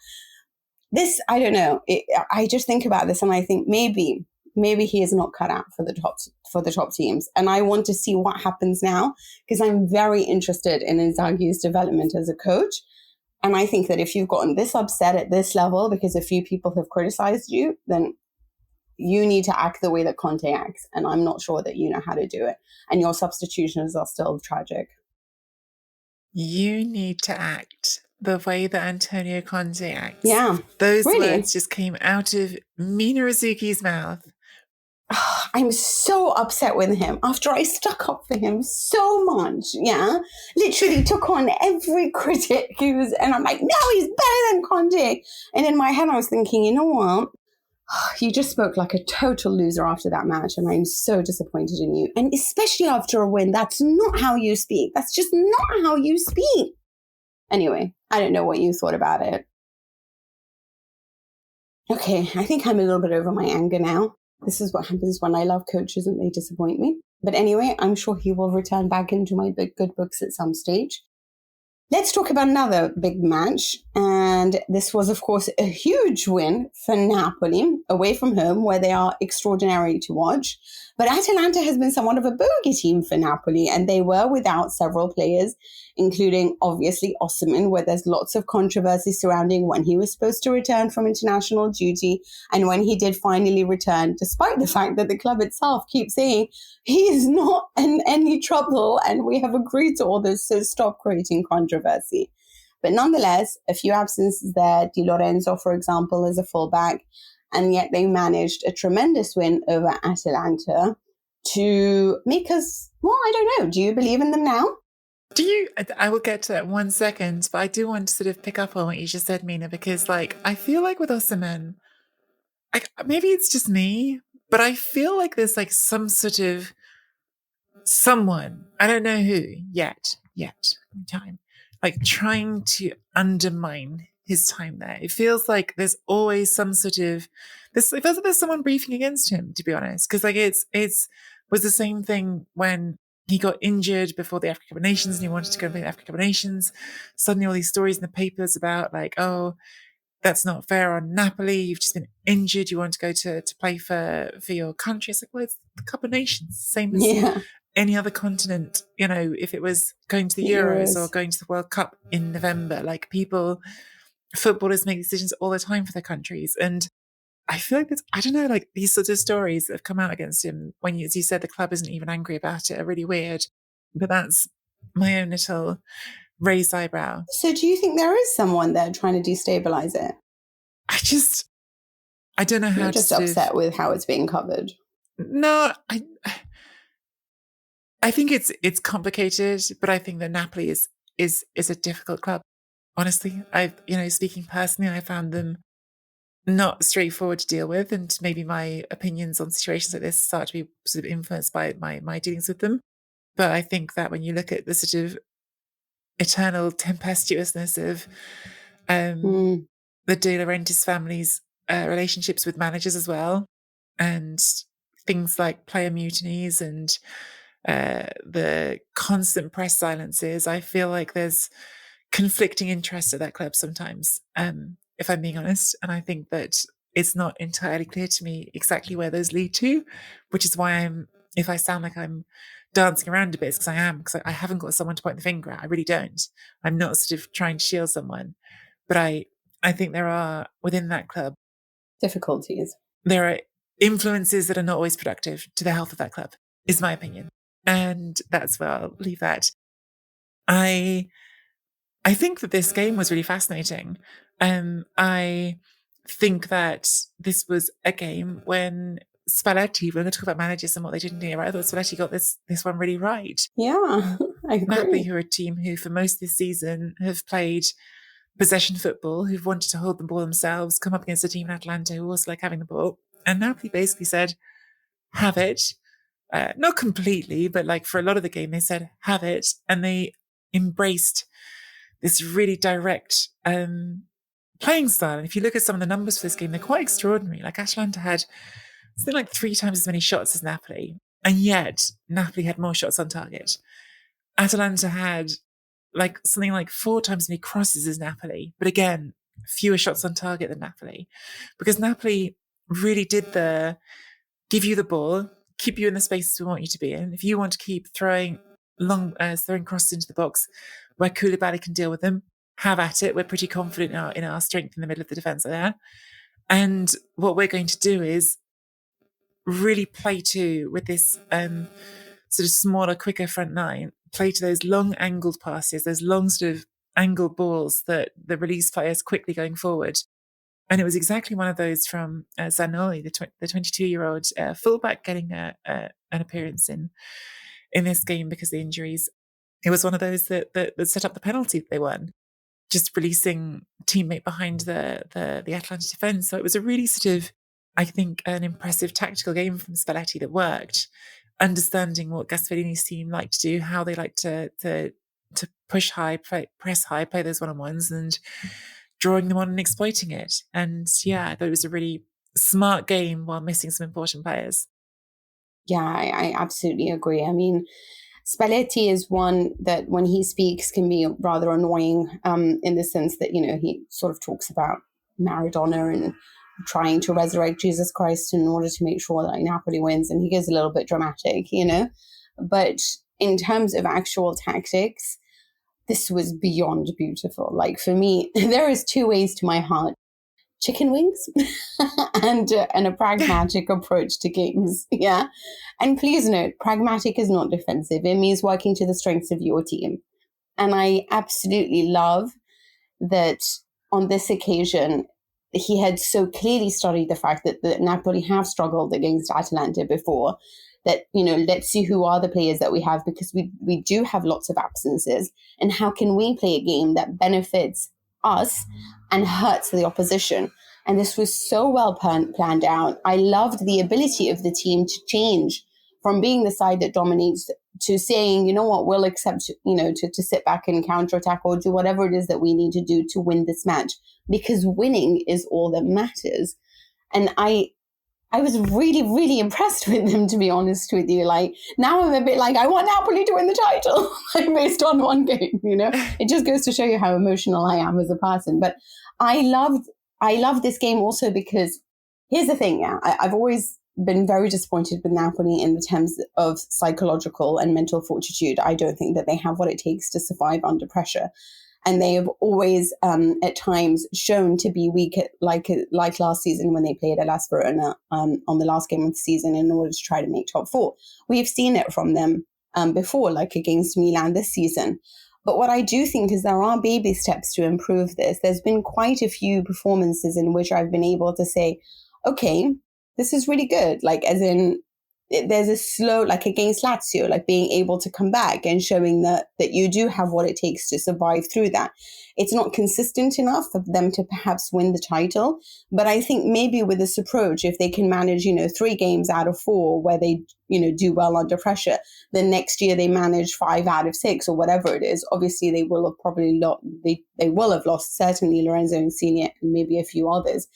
this, I don't know. I just think about this and I think maybe he is not cut out for the top teams. And I want to see what happens now, because I'm very interested in Inzaghi's development as a coach. And I think that if you've gotten this upset at this level because a few people have criticized you, then you need to act the way that Conte acts. And I'm not sure that you know how to do it. And your substitutions are still tragic. You need to act the way that Antonio Conte acts. Yeah. Those really? words just came out of Mina Rzouki's mouth. I'm so upset with him after I stuck up for him so much. Yeah. Literally took on every critic and I'm like, no, he's better than Conte. And in my head, I was thinking, you know what? You just spoke like a total loser after that match, and I'm so disappointed in you. And especially after a win, that's not how you speak. That's just not how you speak. Anyway, I don't know what you thought about it. Okay, I think I'm a little bit over my anger now. This is what happens when I love coaches and they disappoint me. But anyway, I'm sure he will return back into my good books at some stage. Let's talk about another big match. And this was, of course, a huge win for Napoli away from home, where they are extraordinary to watch. But Atalanta has been somewhat of a bogey team for Napoli, and they were without several players, including, obviously, Osimhen, where there's lots of controversy surrounding when he was supposed to return from international duty and when he did finally return, despite the fact that the club itself keeps saying he is not in any trouble and we have agreed to all this, so stop creating controversy. But nonetheless, a few absences there. Di Lorenzo, for example, is a fullback, and yet they managed a tremendous win over Atalanta to make us, well, I don't know. Do you believe in them now? I will get to that 1 second, but I do want to sort of pick up on what you just said, Mina, because I feel like with Osimhen, maybe it's just me, but I feel like there's some sort of someone, I don't know who yet in time, trying to undermine his time there. It feels like there's always some sort of this. It feels like there's someone briefing against him, to be honest, because it was the same thing when he got injured before the African Cup of Nations and he wanted to go and play the African Cup of Nations. Suddenly all these stories in the papers about oh, that's not fair on Napoli. You've just been injured. You want to go to play for your country. It's well, it's the Cup of Nations, same as any other continent. If it was going to the Euros or going to the World Cup in November, footballers make decisions all the time for their countries. And I feel like I don't know, these sorts of stories that have come out against him when, as you said, the club isn't even angry about it are really weird. But that's my own little raised eyebrow. So do you think there is someone there trying to destabilize it? I don't know how You're just upset with how it's being covered. No, I think it's complicated, but I think that Napoli is a difficult club. Honestly, speaking personally, I found them not straightforward to deal with, and maybe my opinions on situations like this start to be sort of influenced by my dealings with them. But I think that when you look at the sort of eternal tempestuousness of the De Laurentiis family's relationships with managers as well, and things like player mutinies and the constant press silences, I feel like there's conflicting interests at that club sometimes, if I'm being honest. And I think that it's not entirely clear to me exactly where those lead to, which is why if I sound like I'm dancing around a bit because I haven't got someone to point the finger at. I really don't. I'm not sort of trying to shield someone, but I think there are within that club difficulties. There are influences that are not always productive to the health of that club, is my opinion, and that's where I'll leave that. I think that this game was really fascinating. I think that this was a game when Spalletti, we're going to talk about managers and what they didn't do right. I thought Spalletti got this one really right. Yeah, I agree. Napoli, who are a team who for most of this season have played possession football, who've wanted to hold the ball themselves, come up against a team in Atalanta who also like having the ball. And Napoli basically said, have it. Not completely, but like for a lot of the game, they said, have it. And they embraced this really direct playing style. And if you look at some of the numbers for this game, they're quite extraordinary. Like Atalanta had something like 3 times as many shots as Napoli. And yet Napoli had more shots on target. Atalanta had like something like 4 times as many crosses as Napoli. But again, fewer shots on target than Napoli. Because Napoli really did give you the ball, keep you in the spaces we want you to be in. If you want to keep throwing crosses into the box where Koulibaly can deal with them, have at it. We're pretty confident in our strength in the middle of the defence there. And what we're going to do is really play to with this sort of smaller, quicker front line, play to those long angled passes, those long sort of angled balls that the release players quickly going forward. And it was exactly one of those from Zaniolo, the 22-year-old fullback, getting an appearance in this game because of the injuries. It was one of those that set up the penalty that they won, just releasing teammate behind the Atalanta defence. So it was a really sort of, I think, an impressive tactical game from Spalletti that worked, understanding what Gasperini's team like to do, how they like to push high, press high, play those one-on-ones, and drawing them on and exploiting it. And yeah, I thought it was a really smart game while missing some important players. Yeah, I absolutely agree. I mean, Spalletti is one that when he speaks can be rather annoying in the sense that, he sort of talks about Maradona and trying to resurrect Jesus Christ in order to make sure that Napoli wins. And he gets a little bit dramatic, But in terms of actual tactics, this was beyond beautiful. Like for me, there is 2 ways to my heart: chicken wings and a pragmatic approach to games. Yeah. And please note, pragmatic is not defensive. It means working to the strengths of your team. And I absolutely love that on this occasion, he had so clearly studied the fact that Napoli have struggled against Atalanta before, that, let's see who are the players that we have, because we do have lots of absences. And how can we play a game that benefits us and hurts the opposition? And this was so well planned out. I loved the ability of the team to change from being the side that dominates to saying, you know what, we'll accept, to sit back and counterattack or do whatever it is that we need to do to win this match, because winning is all that matters. And I was really, really impressed with them, to be honest with you. Like, now I'm a bit like, I want Napoli to win the title, like based on one game, It just goes to show you how emotional I am as a person. But I loved this game also because, here's the thing, I've always been very disappointed with Napoli in the terms of psychological and mental fortitude. I don't think that they have what it takes to survive under pressure. And they have always, at times, shown to be weak, like last season when they played Hellas Verona on the last game of the season in order to try to make top 4. We've seen it from them before, like against Milan this season. But what I do think is there are baby steps to improve this. There's been quite a few performances in which I've been able to say, okay, this is really good. Like, as in, there's a slow, like against Lazio, like being able to come back and showing that you do have what it takes to survive through that. It's not consistent enough for them to perhaps win the title. But I think maybe with this approach, if they can manage, 3 games out of 4 where they, do well under pressure, then next year they manage 5 out of 6 or whatever it is. Obviously, they will have probably they will have lost certainly Lorenzo Insigne and maybe a few others.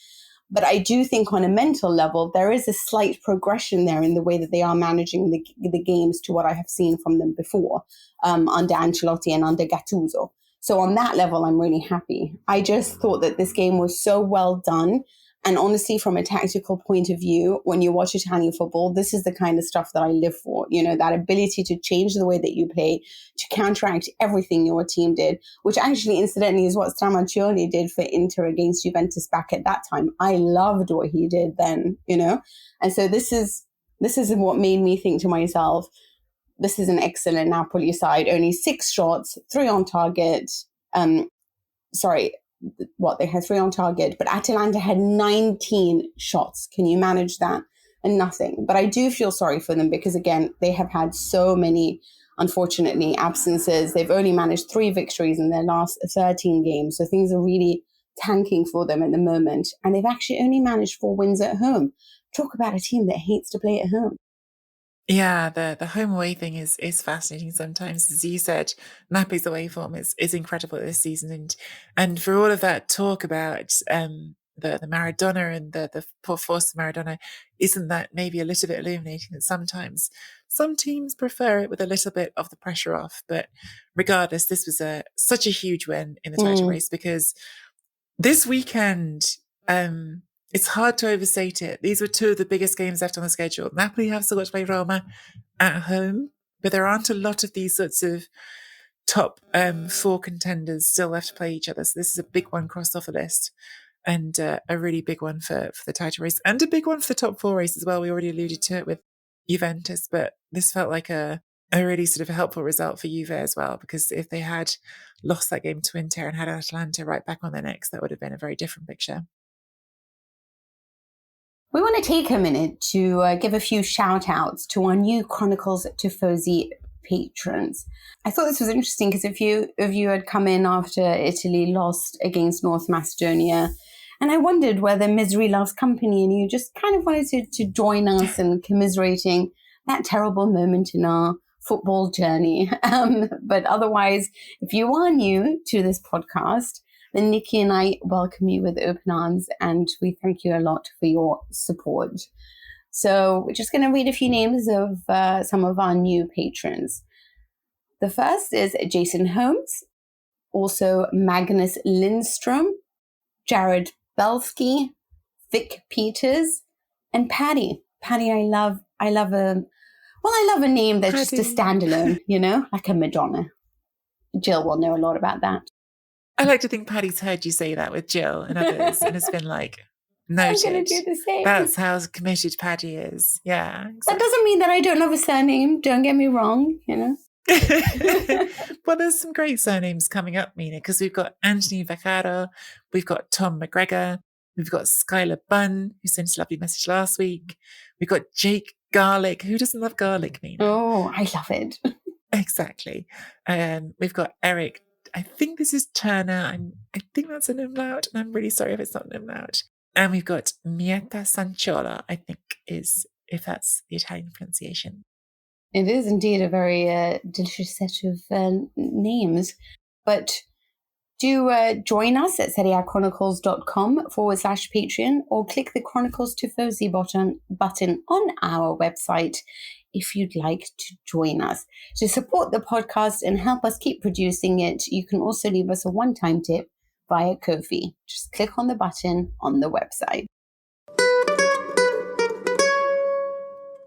But I do think on a mental level, there is a slight progression there in the way that they are managing the games to what I have seen from them before under Ancelotti and under Gattuso. So on that level, I'm really happy. I just thought that this game was so well done And honestly, from a tactical point of view, when you watch Italian football, this is the kind of stuff that I live for. You know, that ability to change the way that you play, to counteract everything your team did, which actually, incidentally, is what Stramaccioni did for Inter against Juventus back at that time. I loved what he did then, you know? And so this is what made me think to myself, this is an excellent Napoli side. Only 6 shots, 3 on target. They had 3 on target, but Atalanta had 19 shots. Can you manage that? And nothing. But I do feel sorry for them because, again, they have had so many, unfortunately, absences. They've only managed 3 victories in their last 13 games. So things are really tanking for them at the moment. And they've actually only managed 4 wins at home. Talk about a team that hates to play at home. Yeah, the home away thing is fascinating sometimes. As you said, Napoli's away form is incredible this season, and for all of that talk about the Maradona and the force of Maradona, isn't that maybe a little bit illuminating that sometimes some teams prefer it with a little bit of the pressure off? But regardless, this was such a huge win in the title race, because this weekend, it's hard to overstate it. These were 2 of the biggest games left on the schedule. Napoli have still got to play Roma at home, but there aren't a lot of these sorts of top 4 contenders still left to play each other. So this is a big one crossed off the list, and a really big one for the title race, and a big one for the top 4 race as well. We already alluded to it with Juventus, but this felt like a really sort of a helpful result for Juve as well, because if they had lost that game to Inter and had Atalanta right back on their necks, that would have been a very different picture. We want to take a minute to give a few shout outs to our new Chronicles Tifosi patrons. I thought this was interesting because if you had come in after Italy lost against North Macedonia, and I wondered whether misery loves company and you just kind of wanted to join us in commiserating that terrible moment in our football journey. But otherwise, if you are new to this podcast, then Nicky and I welcome you with open arms, and we thank you a lot for your support. So we're just going to read a few names of some of our new patrons. The first is Jason Holmes, also Magnus Lindstrom, Jared Belsky, Vic Peters, and Patty. Patty, I love a name that's just a standalone, you know, like a Madonna. Jill will know a lot about that. I like to think Paddy's heard you say that with Jill and others and has been like, noted. I'm going to do the same. That's how committed Paddy is. Yeah. Exactly. That doesn't mean that I don't love a surname. Don't get me wrong, you know. Well, there's some great surnames coming up, Mina, because we've got Anthony Vaccaro, we've got Tom McGregor, we've got Skylar Bunn, who sent a lovely message last week. We've got Jake Garlic. Who doesn't love garlic, Mina? Oh, I love it. Exactly. We've got Eric. I think this is Turner. I think that's an umlaut, and I'm really sorry if it's not an umlaut. And we've got Mieta Sanciola, I think is, if that's the Italian pronunciation. It is indeed a very delicious set of names. But do join us at seriachronicles.com/Patreon, or click the Chronicles Tifosi button on our website if you'd like to join us. To support the podcast and help us keep producing it, you can also leave us a one-time tip via Ko-fi. Just click on the button on the website.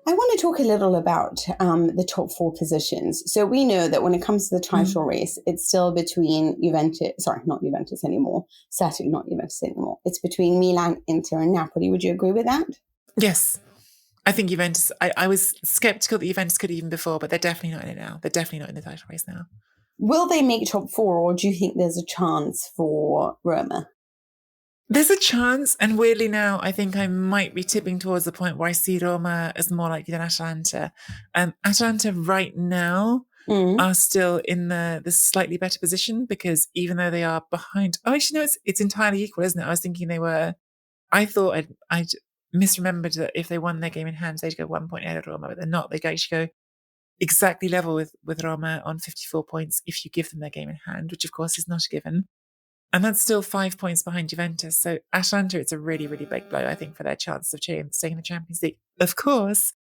I want to talk a little about the top 4 positions. So we know that when it comes to the title race, it's still between not Juventus anymore. Certainly not Juventus anymore. It's between Milan, Inter, and Napoli. Would you agree with that? Yes. I think Juventus, I was sceptical that Juventus could even before, but they're definitely not in it now. They're definitely not in the title race now. Will they make top 4, or do you think there's a chance for Roma? There's a chance, and weirdly now, I think I might be tipping towards the point where I see Roma as more likely than Atalanta. Atalanta right now are still in the slightly better position, because even though they are behind, it's entirely equal, isn't it? I was thinking I thought I'd misremembered that if they won their game in hand, they'd go 1 point ahead of Roma, but they're not. They actually go exactly level with Roma on 54 points if you give them their game in hand, which of course is not a given. And that's still 5 points behind Juventus. So Atalanta, it's a really, really big blow, I think, for their chance of staying in the Champions League. Of course,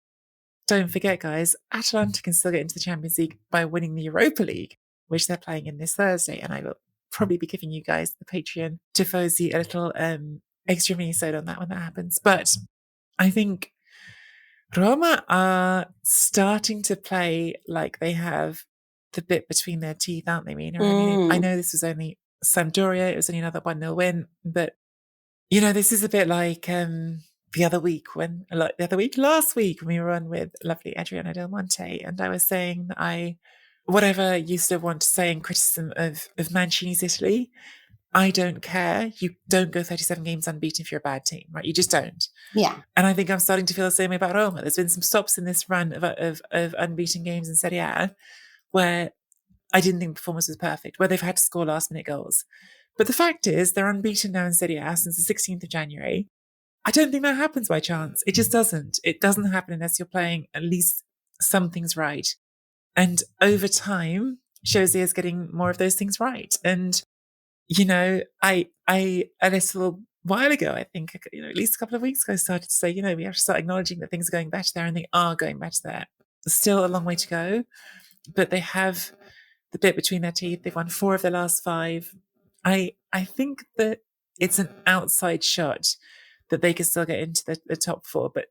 don't forget, guys, Atalanta can still get into the Champions League by winning the Europa League, which they're playing in this Thursday. And I will probably be giving you guys, the Patreon Tifosi, a little extremely sold on that when that happens. But I think Roma are starting to play like they have the bit between their teeth, aren't they, Mina? I mean, I know this was only Sampdoria, it was only another 1-0 win, but this is a bit like last week when we were on with lovely Adriana Del Monte, and I was saying that whatever I used to want to say in criticism of Mancini's Italy, I don't care. You don't go 37 games unbeaten if you're a bad team, right? You just don't. Yeah. And I think I'm starting to feel the same way about Roma. There's been some stops in this run of unbeaten games in Serie A where I didn't think the performance was perfect, where they've had to score last-minute goals. But the fact is, they're unbeaten now in Serie A since the 16th of January. I don't think that happens by chance. It just doesn't. It doesn't happen unless you're playing at least something's right. And over time, José is getting more of those things right. And I a little while ago, I think, at least a couple of weeks ago, started to say, we have to start acknowledging that things are going better there, and they are going better there. There's still a long way to go, but they have the bit between their teeth. They've won 4 of their last 5. I think that it's an outside shot that they can still get into the top 4, but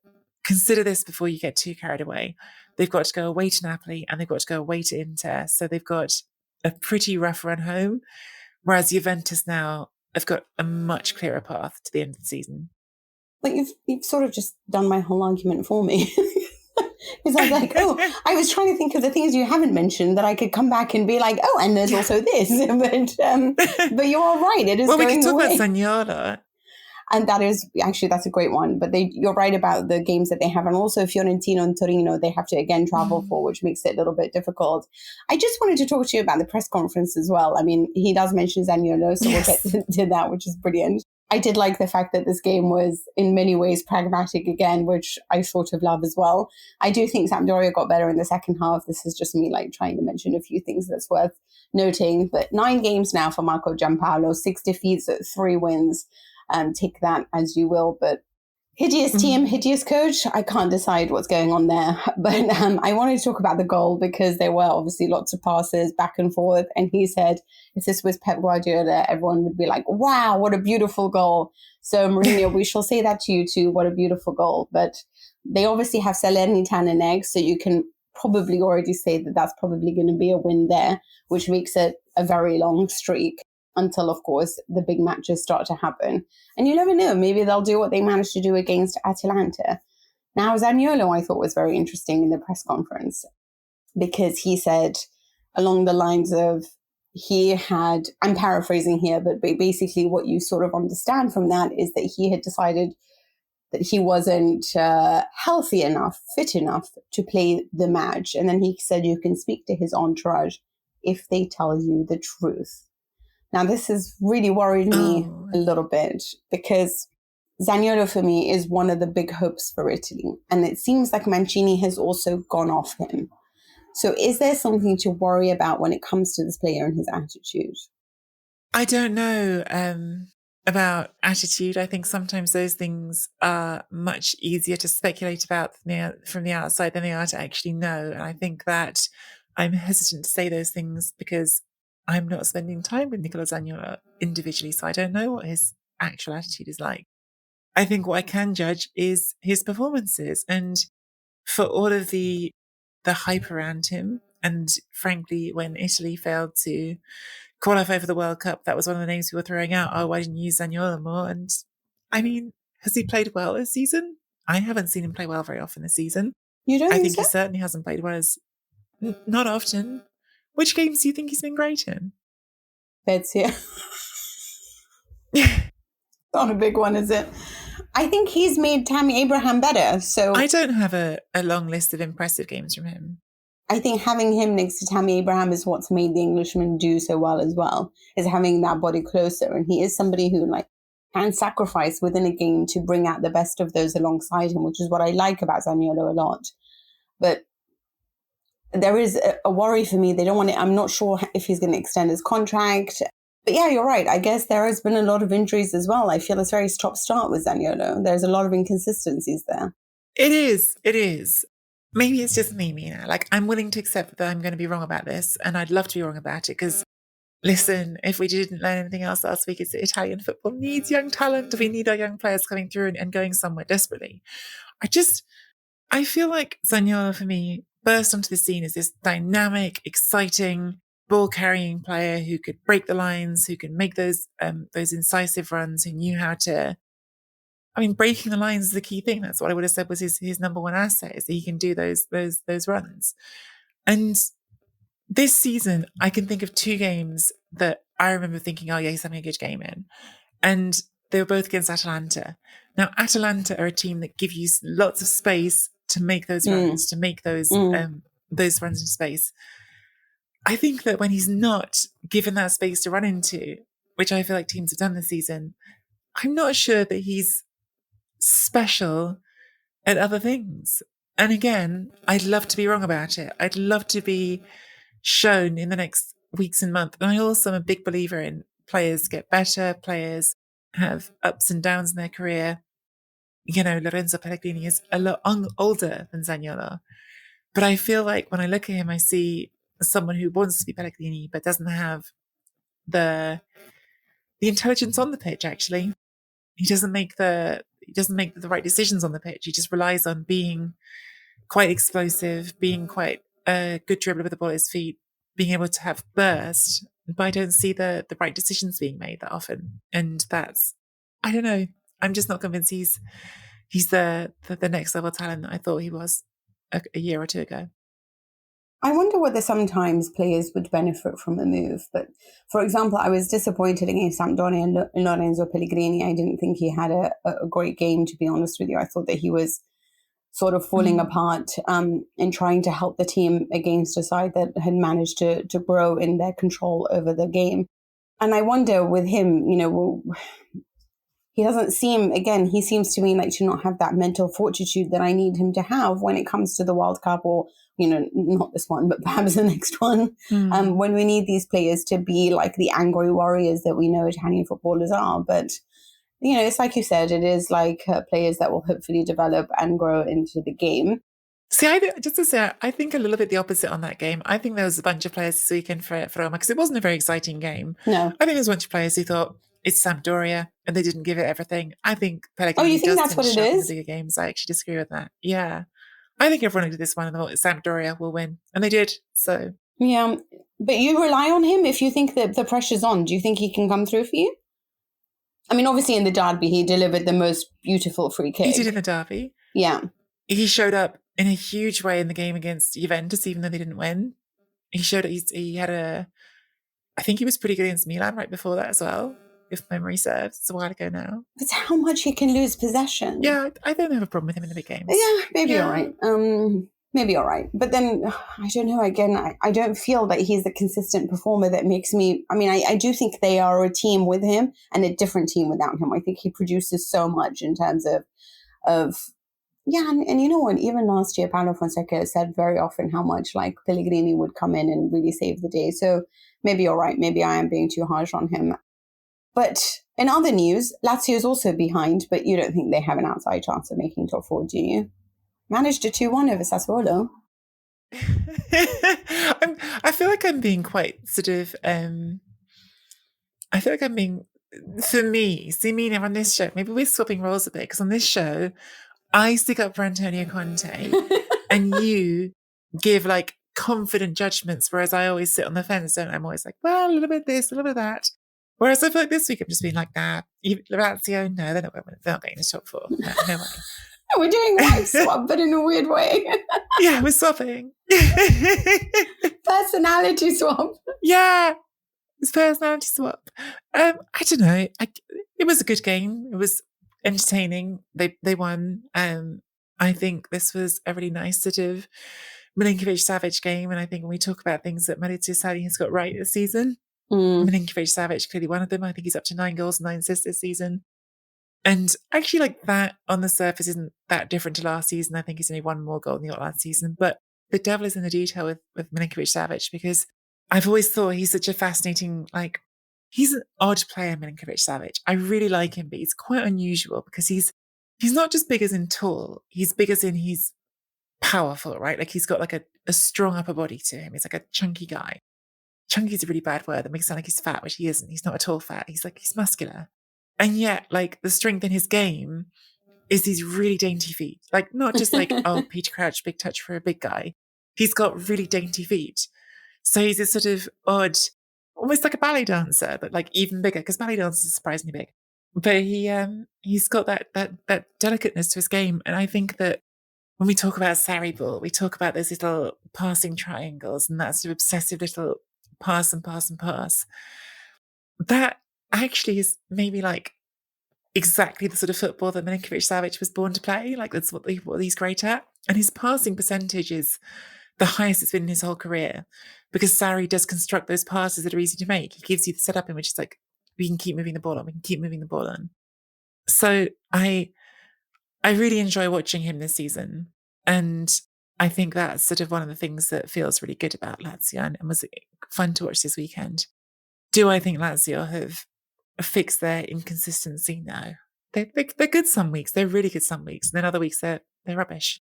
consider this before you get too carried away. They've got to go away to Napoli and they've got to go away to Inter, so they've got a pretty rough run home. Whereas Juventus now have got a much clearer path to the end of the season. But you've sort of just done my whole argument for me. Because I was like, I was trying to think of the things you haven't mentioned that I could come back and be like, and there's also this. But you are right. It is going away. Well, we can talk about Zaniolo. And that's a great one. But you're right about the games that they have. And also Fiorentina and Torino, they have to again travel for, which makes it a little bit difficult. I just wanted to talk to you about the press conference as well. I mean, he does mention Zaniolo, so we'll get to that, which is brilliant. I did like the fact that this game was in many ways pragmatic again, which I sort of love as well. I do think Sampdoria got better in the second half. This is just me trying to mention a few things that's worth noting. But 9 games now for Marco Giampaolo, 6 defeats, 3 wins. Take that as you will, but hideous team, hideous coach. I can't decide what's going on there. But I wanted to talk about the goal because there were obviously lots of passes back and forth. And he said, if this was Pep Guardiola, everyone would be like, wow, what a beautiful goal. So Mourinho, we shall say that to you too. What a beautiful goal. But they obviously have Salernitana next. So you can probably already say that that's probably going to be a win there, which makes it a very long streak. Until, of course, the big matches start to happen. And you never know, maybe they'll do what they managed to do against Atalanta. Now, Zaniolo, I thought, was very interesting in the press conference because he said along the lines of I'm paraphrasing here, but basically what you sort of understand from that is that he had decided that he wasn't healthy enough, fit enough to play the match. And then he said you can speak to his entourage if they tell you the truth. Now, this has really worried me a little bit because Zaniolo, for me, is one of the big hopes for Italy. And it seems like Mancini has also gone off him. So is there something to worry about when it comes to this player and his attitude? I don't know about attitude. I think sometimes those things are much easier to speculate about from the outside than they are to actually know. And I think that I'm hesitant to say those things because I'm not spending time with Nicolò Zaniolo individually, so I don't know what his actual attitude is like. I think what I can judge is his performances, and for all of the hype around him, and frankly, when Italy failed to qualify for the World Cup, that was one of the names we were throwing out. Oh, why didn't you use Zaniolo more? And I mean, has he played well this season? I haven't seen him play well very often this season. You don't think I think he certainly hasn't played well not often. Which games do you think he's been great in? Spezia. Not a big one, is it? I think he's made Tammy Abraham better. So I don't have a long list of impressive games from him. I think having him next to Tammy Abraham is what's made the Englishman do so well as well, is having that body closer. And he is somebody who can sacrifice within a game to bring out the best of those alongside him, which is what I like about Zaniolo a lot. But there is a worry for me. They don't want it. I'm not sure if he's going to extend his contract. But yeah, you're right. I guess there has been a lot of injuries as well. I feel it's very stop-start with Zaniolo. There's a lot of inconsistencies there. It is. Maybe it's just me, Mina. I'm willing to accept that I'm going to be wrong about this, and I'd love to be wrong about it because listen, if we didn't learn anything else last week, it's that Italian football needs young talent. We need our young players coming through and going somewhere desperately. I feel like Zaniolo, for me, burst onto the scene as this dynamic, exciting, ball-carrying player who could break the lines, who can make those incisive runs, who knew how to... I mean, breaking the lines is the key thing. That's what I would have said was his number one asset, is that he can do those runs. And this season, I can think of 2 games that I remember thinking, oh yeah, he's having a good game in. And they were both against Atalanta. Now, Atalanta are a team that give you lots of space to make those runs, to make those runs into space. I think that when he's not given that space to run into, which I feel like teams have done this season, I'm not sure that he's special at other things. And again, I'd love to be wrong about it. I'd love to be shown in the next weeks and months. And I also am a big believer in players get better, players have ups and downs in their career. You know, Lorenzo Pellegrini is a lot older than Zaniolo. But I feel like when I look at him, I see someone who wants to be Pellegrini, but doesn't have the intelligence on the pitch, actually. He doesn't make the right decisions on the pitch. He just relies on being quite explosive, being quite a good dribbler with the ball at his feet, being able to have burst. But I don't see the right decisions being made that often. And that's, I don't know. I'm just not convinced he's the next level talent that I thought he was a year or 2 ago. I wonder whether sometimes players would benefit from a move. But, for example, I was disappointed against Sampdoria and Lorenzo Pellegrini. I didn't think he had a great game, to be honest with you. I thought that he was sort of falling apart in trying to help the team against a side that had managed to grow in their control over the game. And I wonder with him, you know, he doesn't seem, again, he seems to me like to not have that mental fortitude that I need him to have when it comes to the World Cup, or, you know, not this one, but perhaps the next one, when we need these players to be like the angry warriors that we know Italian footballers are. But, you know, it's like you said, it is like players that will hopefully develop and grow into the game. See, I think a little bit the opposite on that game. I think there was a bunch of players this weekend for Roma, because it wasn't a very exciting game. No. I think there was a bunch of players who thought, it's Sampdoria, and they didn't give it everything. I think Pellegrini you think does that's what it in is? the bigger games. I actually disagree with that. Yeah. I think everyone looked at this one and thought Sampdoria will win. And they did. So yeah. But you rely on him if you think that the pressure's on. Do you think he can come through for you? I mean, obviously in the derby, he delivered the most beautiful free kick. He did in the derby. Yeah. He showed up in a huge way in the game against Juventus, even though they didn't win. He showed he had I think he was pretty good against Milan right before that as well, if memory serves. It's a while ago now. But how much he can lose possession. Yeah, I don't have a problem with him in the big games. Yeah, maybe all right. Maybe all right. But then, I don't know, again, I don't feel that he's the consistent performer that makes me... I mean, I do think they are a team with him and a different team without him. I think he produces so much in terms of yeah, and you know what? Even last year, Paulo Fonseca said very often how much like Pellegrini would come in and really save the day. So maybe you're right. Maybe I am being too harsh on him. But in other news, Lazio is also behind, but you don't think they have an outside chance of making top 4, do you? Managed a 2-1 over Sassuolo. I feel like I'm being quite sort of... I feel like I'm being... For me, see me on this show, maybe we're swapping roles a bit, because on this show, I stick up for Antonio Conte and you give like confident judgments, whereas I always sit on the fence, don't I? I'm always like, well, a little bit of this, a little bit of that. Whereas I feel like this week I'm just being like, nah, Lazio, no, they're not getting the top 4. No way. We're doing wife swap, but in a weird way. Yeah, we're swapping. Personality swap. Yeah, it's personality swap. I don't know. It was a good game. It was entertaining. They won. I think this was a really nice sort of Milinković-Savić game. And I think when we talk about things that Maurizio Sarri has got right this season, Milinković-Savić clearly one of them. I think he's up to 9 goals and 9 assists this season. And actually, like, that on the surface isn't that different to last season. I think he's only 1 more goal than he got last season. But the devil is in the detail with Milinković-Savić, because I've always thought he's such a fascinating, like, he's an odd player, Milinković-Savić. I really like him, but he's quite unusual because he's not just big as in tall. He's big as in he's powerful, right? Like, he's got like a strong upper body to him. He's like a chunky guy. chunky is a really bad word that makes it sound like he's fat, which he isn't. He's not at all fat. He's muscular. And yet, like, the strength in his game is these really dainty feet. Like, not just like, oh, Peter Crouch, big touch for a big guy. He's got really dainty feet. So he's this sort of odd, almost like a ballet dancer, but like even bigger, because ballet dancers are surprisingly big. But he's got that delicateness to his game. And I think that when we talk about Sarri ball, we talk about those little passing triangles and that sort of obsessive little pass and pass and pass. That actually is maybe like exactly the sort of football that Milinković-Savić was born to play. Like, that's what he's great at. And his passing percentage is the highest it's been in his whole career, because Sarri does construct those passes that are easy to make. He gives you the setup in which it's like, we can keep moving the ball on, we can keep moving the ball on. So I really enjoy watching him this season. And I think that's sort of one of the things that feels really good about Lazio and was fun to watch this weekend. Do I think Lazio have fixed their inconsistency? No. They're good some weeks. They're really good some weeks. And then other weeks they're rubbish.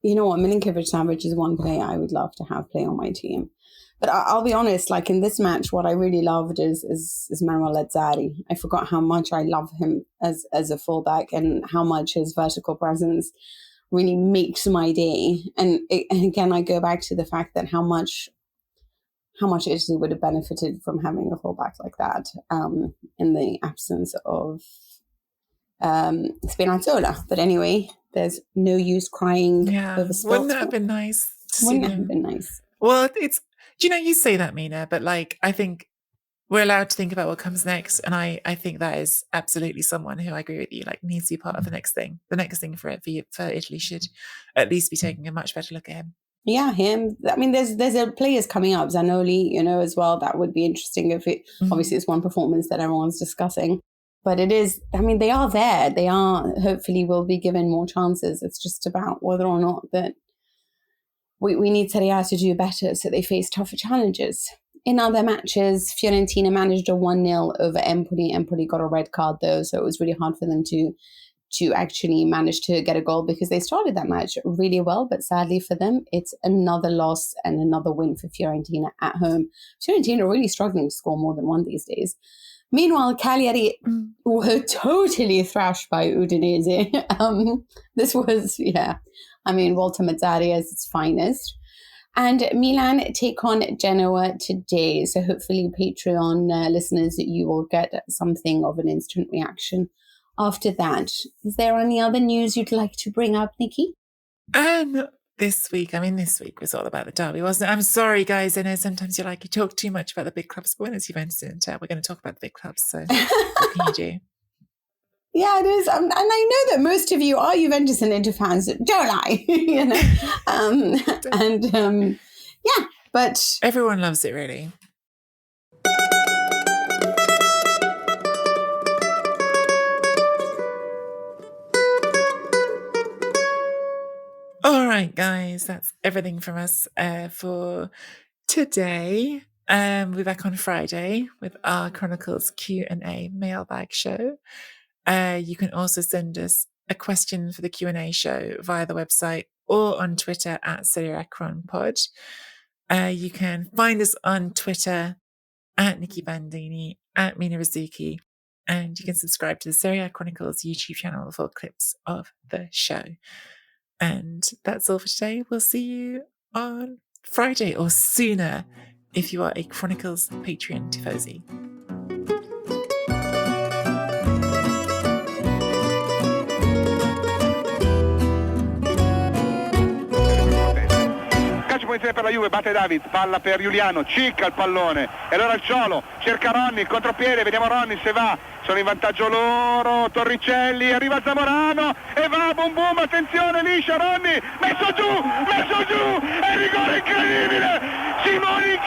You know what? Milinković-Savić is one player I would love to have play on my team. But I'll be honest, like in this match, what I really loved is Nicolò Zaniolo. I forgot how much I love him as a fullback and how much his vertical presence really makes my day. And again, I go back to the fact that how much Italy would have benefited from having a fullback like that in the absence of Spinazzola. But anyway, there's no use crying over sport. Wouldn't that have been nice? Wouldn't that have been nice? Well, you say that, Mina, but like, I think we're allowed to think about what comes next. And I think that is absolutely someone who, I agree with you, like needs to be part of the next thing. The next thing for Italy should at least be taking a much better look at him. Yeah, him. I mean, there's players coming up, Zaniolo, as well. That would be interesting if it, obviously it's one performance that everyone's discussing. But it is, I mean, they are there. They are, hopefully will be given more chances. It's just about whether or not that we need Serie A to do better so they face tougher challenges. In other matches, Fiorentina managed a 1-0 over Empoli. Empoli got a red card though, so it was really hard for them to actually manage to get a goal because they started that match really well, but sadly for them, it's another loss and another win for Fiorentina at home. Fiorentina are really struggling to score more than one these days. Meanwhile, Cagliari were totally thrashed by Udinese. This was, Walter Mazzarri at its finest. And Milan take on Genoa today. So hopefully, Patreon listeners, you will get something of an instant reaction after that. Is there any other news you'd like to bring up, Nikki? This week was all about the derby, wasn't it? I'm sorry, guys. I know sometimes you talk too much about the big clubs, but when it's Juventus and Inter, we're going to talk about the big clubs. So what can you do? Yeah, it is. And I know that most of you are Juventus and Inter fans. Don't lie, but everyone loves it, really. All right, guys, that's everything from us for today. We'll be back on Friday with our Chronicles Q&A mailbag show. You can also send us a question for the Q&A show via the website or on Twitter at Serie Pod. You can find us on Twitter at Nikki Bandini, at Mina Rizuki, and you can subscribe to the Serie Chronicles YouTube channel for clips of the show. And that's all for today. We'll see you on Friday or sooner if you are a Chronicles Patreon tifosi. Per la Juve, batte David, palla per Giuliano, cicca il pallone e allora il Ciolo cerca Ronny, il contropiede, vediamo Ronny se va, sono in vantaggio loro, Torricelli, arriva Zamorano e va, boom boom, attenzione, liscia Ronny, messo giù, è rigore incredibile, Simone in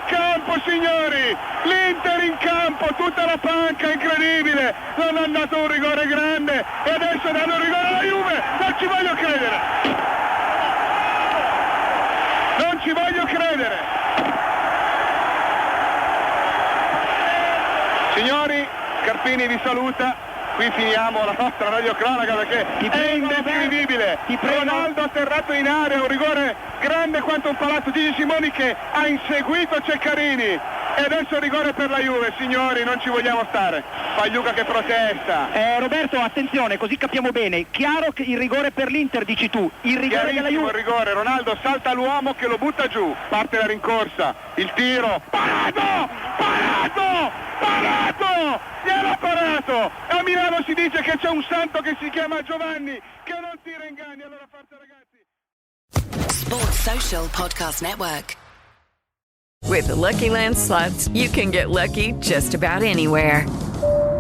campo signori, l'Inter in campo, tutta la panca, incredibile, non è andato un rigore grande e adesso danno un rigore alla Juve, non ci voglio credere. Signori, Scarpini vi saluta, qui finiamo la nostra radiocronaca perché è indescrivibile. Ronaldo atterrato in area, un rigore grande quanto un palazzo. Gigi Simoni che ha inseguito Ceccarini e adesso rigore per la Juve. Signori, non ci vogliamo stare. Pagliuca che protesta. Roberto, attenzione, così capiamo bene. Chiaro che il rigore per l'Inter, dici tu. Il rigore della Juve. Il rigore, Ronaldo salta l'uomo che lo butta giù. Parte la rincorsa, il tiro. Parato! Gliel'ha parato! A Milano si dice che c'è un santo che si chiama Giovanni che non tira inganni. Allora forza ragazzi. Sports Social Podcast Network. With the Lucky Land Slots, you can get lucky just about anywhere.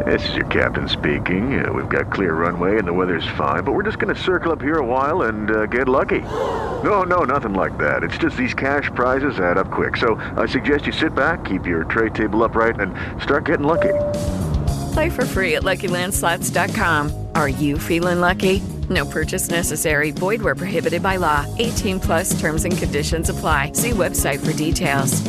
This is your captain speaking. We've got clear runway and the weather's fine, but we're just going to circle up here a while and get lucky. No, nothing like that. It's just these cash prizes add up quick. So I suggest you sit back, keep your tray table upright, and start getting lucky. Play for free at LuckyLandSlots.com. Are you feeling lucky? No purchase necessary. Void where prohibited by law. 18+ terms and conditions apply. See website for details.